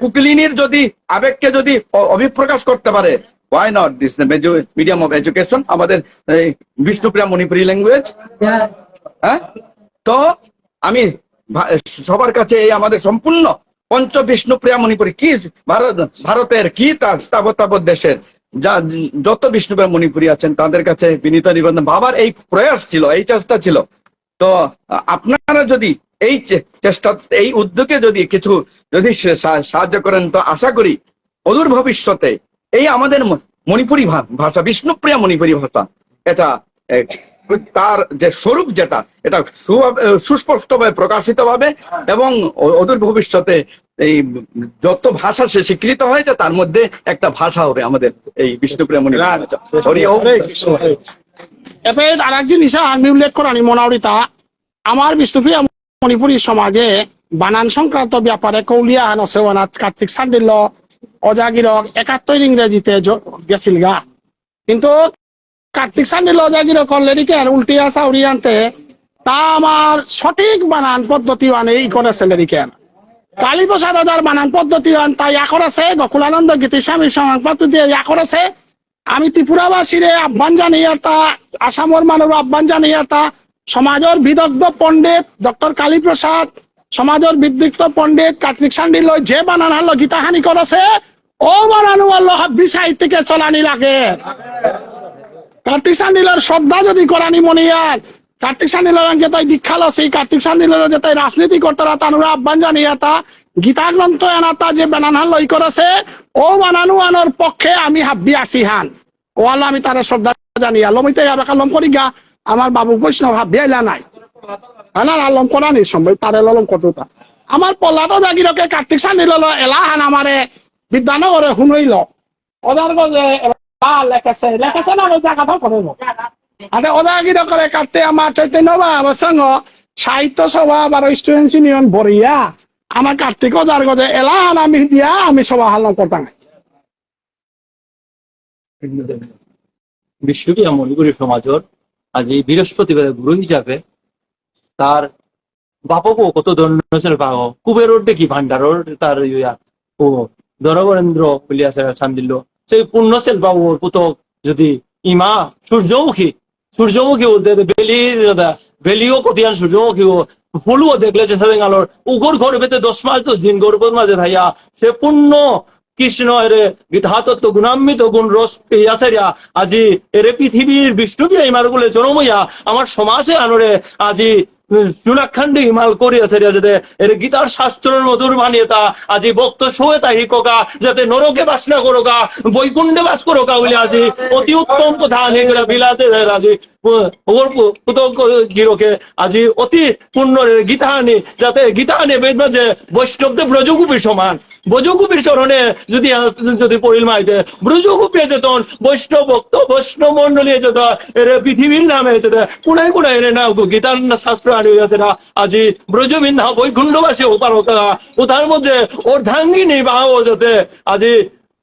কুকিলিনীর যদি আবেগকে যদি অভিপ্রকাশ করতে পারে, why not? This is the medium of education, আমাদের বিষ্ণুপ্রিয়া মণিপুরি ল্যাঙ্গুয়েজ। হ্যাঁ, তো আমি সবার কাছে এই আমাদের সম্পূর্ণ পঞ্চ বিষ্ণুপ্রিয়া মণিপুরি কি ভারতের কি তাবৎ দেশের যত বিষ্ণুপ্রিয়া মণিপুরি আছেন, তাদের কাছে বিনীত নিবেদন, বাবার এই প্রয়াস ছিল, এই চেষ্টা ছিল। তো আপনারা যদি এই চেষ্টা, এই উদ্যোগে যদি কিছু যদি সাহায্য করেন, তো আশা করি অদূর ভবিষ্যতে এই আমাদের মণিপুরি ভাষা, বিষ্ণুপ্রিয়া মণিপুরি ভাষা, এটা তার যে স্বরূপ যেটা, এটা সুস্পষ্টভাবে প্রকাশিত হবে, এবং অদূর ভবিষ্যতে এই যত ভাষা সে স্বীকৃত হয়েছে তার মধ্যে একটা ভাষা হবে আমাদের এই বিষ্ণুপ্রিয়া মণিপুরি। এবার আর এক জিনিস আমি উল্লেখ করানি মনাউরিতা, আমার বিষ্ণুপ্রিয়া মণিপুরি সমাজে বানান সংক্রান্ত ব্যাপারে কৌলিয়া নসেওয়ানাথ কার্তিক সান্ডিল্য অজাগিরক 71 ইংরেজিতে গেছিল গা, কিন্তু কার্তিক সান্ডিল্য অজাগির করলে উল্টিয়া চাউরি আনতে তা আমার সঠিক বানান পদ্ধতি এই করেছে লেরিকেন। কালীপ্রসাদ হাজার বানান পদ্ধতি তাই ইয়া করেছে, গকুলানন্দ গীতি স্বামী সমান পদ্ধতি ইয়া করেছে। আমি ত্রিপুরাবাসীরে আহ্বান জানিয়ে তা আসামর মানুষ আহ্বান জানিয়ে তা সমাজের বিদগ্ধ পণ্ডিত ডক্টর কালীপ্রসাদ, সমাজের বিদগ্ধ পণ্ডিত কার্তিক সান্ডিল্য যে বানান হলো গীতাহানি করেছে, ও বানানো হলো হাব্বি সাহিত্যকে চলানি লাগে। কার্তিক সান্ডিল্যর শ্রদ্ধা যদি করানি মনিয়ার, কার্তিক সান্ডিল্যর যেটাই দীক্ষা লসি, কার্তিক সান্ডিল্যর যেটাই রাজনীতি করতে তানুরা আহ্বান জানিয়ে তা গীতা গ্রন্থ এনাতা যে বানান লই করেছে ও বানানো আনোর পক্ষে আমি হাব্বি আসি হান ওয়ালা আমি তারা শ্রদ্ধা জানি আলমিতে কালম করি গা আমার বাবু বৈষ্ণব হাব্বি আইলা নাই আনার আলম করা নি সম্ভব তার আলম কতটা আমার পল্লাতো জাগিরকে কার্তিক সানি ললো এলাহান আমারে বিদ্যানগরে শুনইল ওদার গজে লেখেছে লেখেছে না ওই জায়গাটা করবো আরে ওদাগির করে কাটতে আমার চৈতন্য বাবা সঙ্গ সাহিত্য সভা বা স্টুডেন্টস ইউনিয়ন বরিয়া আমার কার্তিক যার গজে এলাহান আমি দিয়া আমি সভা হাল্লাম করতাম বিশ্ববিয়া মণিপুরী সমাজৰ আজি বৃহস্পতিবাৰে গুৰু হিচাপে তাৰ বাপকো কত ধৰণৰ পাব কুবেৰৰ দেখি ভাণ্ডাৰৰ তাৰ ও দৰবৰেন্দ্ৰ বুলি আছে চান্দিল্য সেই পূৰ্ণশীল বাবুৰ পুতক যদি ইমা সূর্যমুখী বেলিও কতিয়ান সূর্যমুখী ফুলও দেখলে আলোর উগর ঘর ভেতরে 10 মাস 10 দিন গর্ভর মাঝে থাইয়া সে পূর্ণ কৃষ্ণ এর গীতাতত্ত্ব গুণান্বিত গুণ রস পেয়াছারিয়া আজি এর পৃথিবীর বিষ্ণুকে ইমারগুলে জনমইয়া আমার সমাজে আনরে আজি জুনাখান্ডি হিমাল করিয়াছে যাতে এর গীতার শাস্ত্রের মধুর মানিয়েতা আজি ভক্ত শোয়ে তাই কোকা যাতে নরকে বাস না করোকা বৈকুণ্ঠে বাস করোকা বলে আজি অতি উত্তম কথা আনে বিলাতে আজি ওর গিরকে আজি অতি পূর্ণ গীতা আনি যাতে গীতা আনে বেদ মাঝে বৈষ্ণবদের ব্রজগুপির সমান ব্রজগুপির চরণে যদি যদি পরিল মাইতে ব্রজগুপি যেতন বৈষ্ণব ভক্ত বৈষ্ণব মন্ডলী যেত এর পৃথিবীর নামে যেতে কোনায় কোনায় এনে না গীতার শাস্ত্র আনি হয়েছে না আজি ব্রজবিন্দা বৈকুণ্ঠবাসী ওপার হতা ও তার মধ্যে অর্ধাঙ্গিনী বাহ যাতে আজি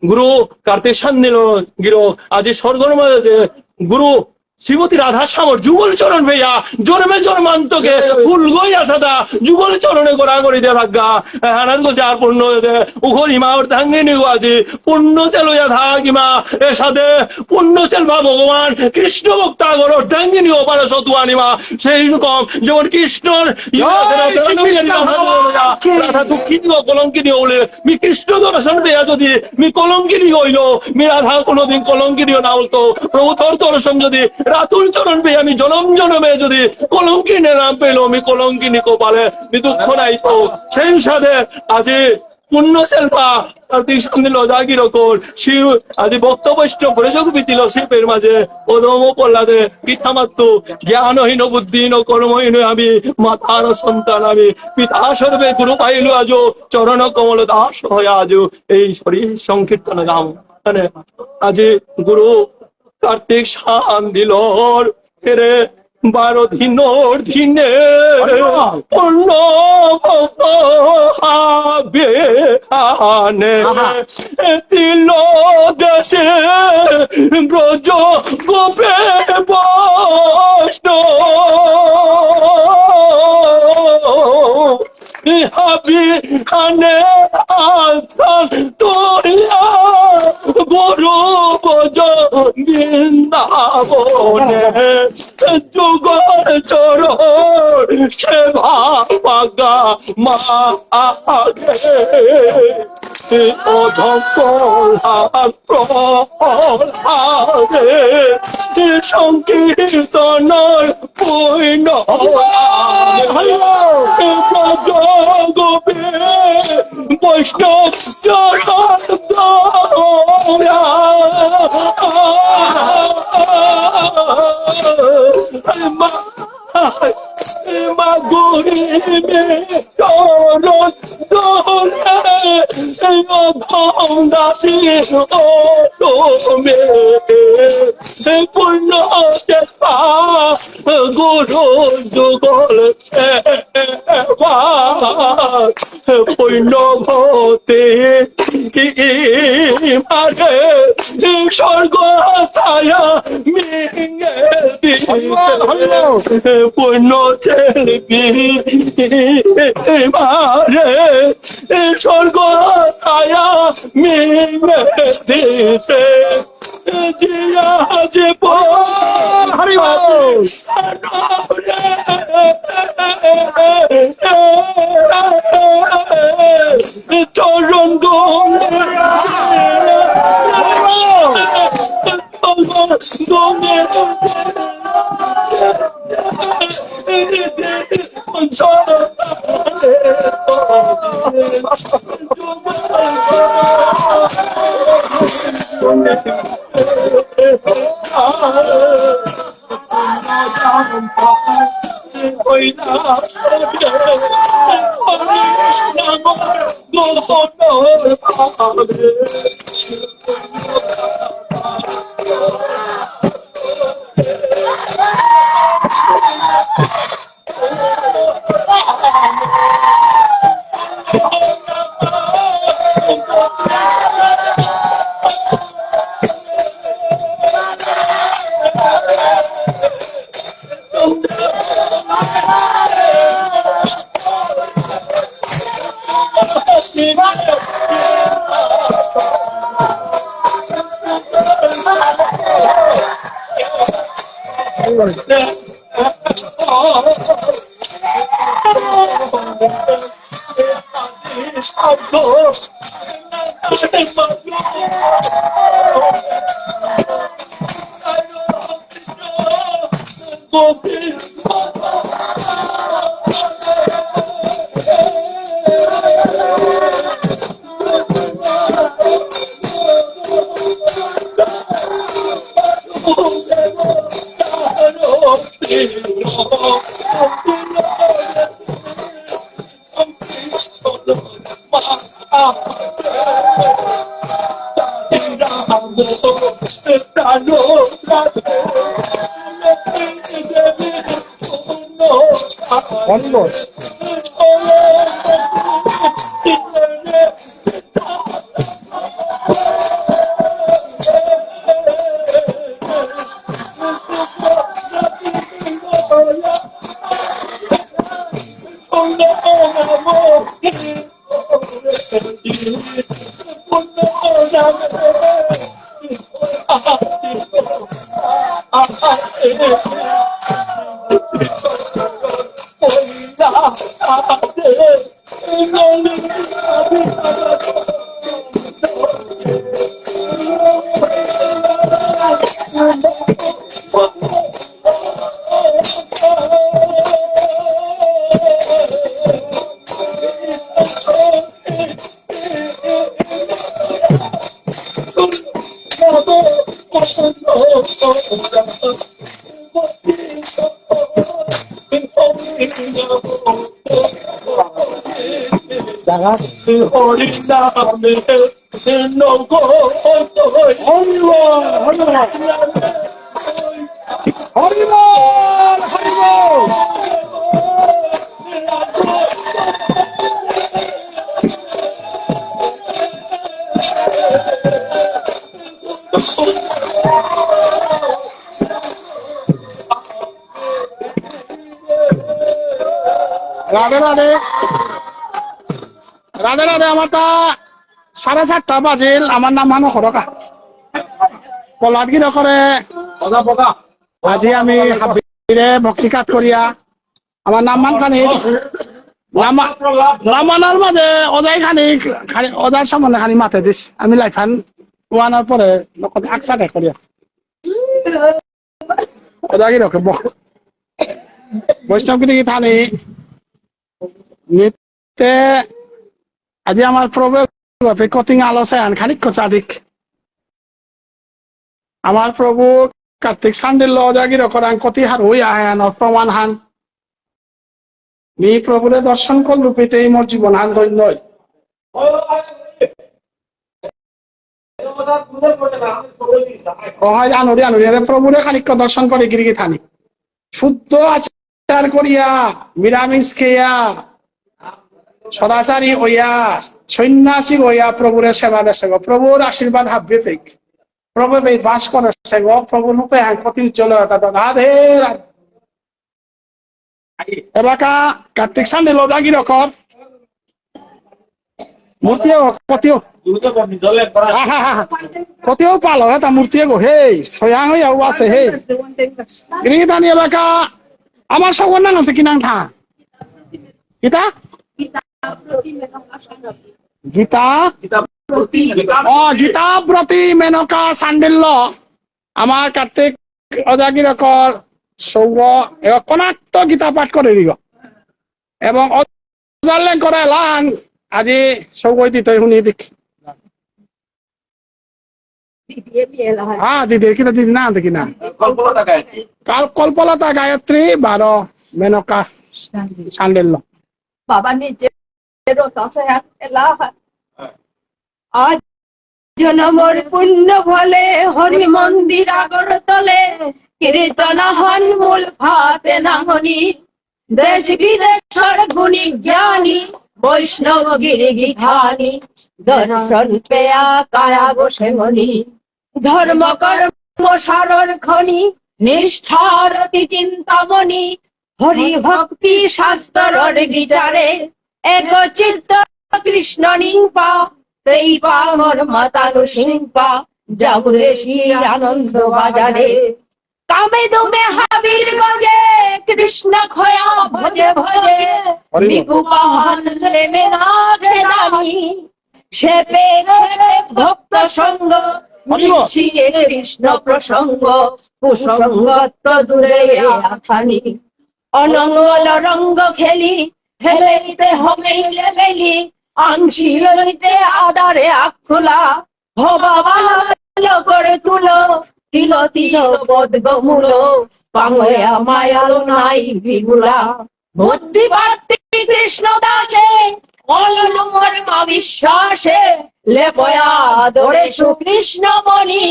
গুরু কার্তিক সান্দিল গিরো আজি স্বর্গর মাঝে গুরু শ্রীমতী রাধা শ্যামর যুগল চরণ ভাইয়া জন্মে জন্মান্তকে ফুল গইয়া সাদা যুগল চরণে গোড়া করি দে ভাগ্যা আনন্দ যার পূর্ণ উঘর হিমা অর্ধাঙ্গিনী আজি পূর্ণ চেলইয়া থাকিমা এর সাথে পূর্ণ চেলবা ভগবান কৃষ্ণ ভক্তাগর অর্ধাঙ্গিনী ওপার সতুয়ানিমা সেই রকম যেমন কৃষ্ণর রাধা দুঃখিনী কলঙ্কিনী হলে মি কৃষ্ণ দর্শন পেয়া যদি মি কলঙ্কিনী হইল মি রাধা কোনোদিন কলঙ্কিনীও না হতো প্রভু তোর দর্শন যদি রাতুল চরণ পেয়ে আমি জনম জনমে যদি কলঙ্কিনী নাম পেলো আমি কলঙ্কিনী কপালে মি দুঃখ নাই তো সেই সাথে আজি পূর্ণ শিল্পা কার্তিক সামনে লজাগি রকম শিব আজি ভক্ত বৈষ্ণব প্রযোগ বিতিল শিবের মাঝে ওদম পল্লাদে পিতা মাতৃ জ্ঞানহীন বুদ্ধিহীন কর্মহীন আমি মাতার সন্তান আমি পিতা সর্বে গুরু পাইলু আজ চরণ কমল দাস হয়ে আজ এই শরীর সংকীর্তন গাম মানে আজি গুরু কার্তিক শান দিল ফেরে 12 দিনর দিনে পূর্ণ হবে আনে দিল দেশে ব্রজ গোপে বৈষ্ণব হাবি আনে আসান তোরিয়া গুরু বজ বৃন্দাবনে যুগল চরণ সেবা পাগা মা আগে অধম প্রহ্লাদে সংকীর্তন পূর্ণ গোপে বৈষ্ণব চরণ মা গরিবে চরণ দাসী তুমি পূর্ণ চেষ্টা গুরু যুগল সেবা পূর্ণ ভতে মারে স্বর্গ ছায়া মিঙে দিছে পূর্ণ চেলবি মারে স্বর্গ ছায়া মিঙে দিছে জিয়া যে হরি চরণ দোলে রাধে রাধে রাধে রাধে। আমার তা 7:30 বাজিল। আমার নাম মানো খরকা পলাদগির করে আজি আমি হাবিরে ভক্তিকাত করিয়া আমার নাম মান খানি নামানোর মাঝে অজাই খানি অজার সম্বন্ধে খানি মাথে দিস। আমি লাইফান ওয়ানোর পরে আকসাটে করিয়া অজাগি রকে বৈষ্ণবগিরি থানি নিতে আজি আমার প্রভু কতিং আলোচনা খানিক চাদিক আমার প্রভু কার্তিক সান্ডিল অজাগির করান কতি হার হই আহান প্রমাণ হান নি প্রভুরে দর্শন করলু পেতেই মোর জীবন হান ধন্য আনুরি আনুরি প্রভুরে খানিক দর্শন করে গিরিগি থানি শুদ্ধ আচার করিয়া নিরামিষ খেয়া সদাচারী হইয়া সন্ন্যাসী হইয়া প্রভুরে সেবা দেশে গো প্রভুর আশীর্বাদ হাববে পেক প্রভু বাস করেছে গো প্রভু রূপে কতি উজ্জ্বল রাধে রাধে। এলাকা কার্তিক সান্ডে লজাগি রকম মূর্তিও কতিও কতিও পালো তা মূর্তিও গো হে সয়াং হইয়াও আছে হে গিরিগিতানি এলাকা আমার সগর না নতে কিনাং থা গীতা গীতা গীতাব্রতী মেনকা সান্ডিল্য আমার কার্তিক অজাগিরকর সৌর কনাক্ত গীতা পাঠ করে দিগ এবং অজালেন করে লাং আজি সৌগৈ দিতে শুনি দিক দিদির কিনা দিদি না দেখি না কল্পলতা গায়ত্রী কল্পলতা গায়ত্রী 12 মেনকা সান্ডেল বাবা নিজেরও চাষে আজ জনমর পুণ্য ফলে হরি মন্দির আগরতলে কীর্তনা হন মূল ভাতে নামনি দেশ বিদেশের গুণী জ্ঞানী বৈষ্ণব গিরি গিধানি দর্শন পেয়া কায়া বসে মনি ধর্ম কর্ম সারর খনি নিষ্ঠার অতি চিন্তামণি হরি ভক্তি শাস্ত্রর বিচারে এক চিত্ত কৃষ্ণ নিপা এই পাঙর মাতানো সিংপা যাবরে শ্রী আনন্দ বাজারে কামে দুমে হাবির গজে কৃষ্ণ খয়া ভজে ভজে বিকুপাহান লেমে না খেদামি সে পেয়ে ভক্ত সঙ্গ মিছিয়ে কৃষ্ণ প্রসঙ্গ কুসঙ্গত্ব দূরে আখানি অনঙ্গল রঙ্গ খেলি হেলেইতে হমেইলে মেলি আংশি লইতে আদারে আখোলা হবা ভালো করে তুলো তিল তিল পদ গমুলো পাঙ্গয়া মায়ালো নাই বিগুলা বুদ্ধি বার্তি কৃষ্ণ দাসে অলমর মা বিশ্বাসে লেপয়া দরে সুকৃষ্ণ মণি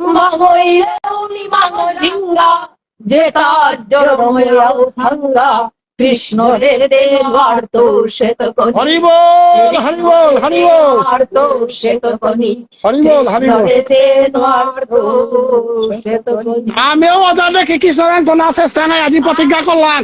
মাঙ্গইলি মাঙ্গ লিঙ্গা যে তার জরময়া ভাঙ্গা কৃষ্ণ রে দেবার তো সে তো কনি হরি বল হরি বল হরি বল আর তো সে তো কনি হরি বল হরি বল আমিও অজার দেখি কৃষ্ণ তো না চেষ্টা নাই আজি প্রতিজ্ঞা করলাম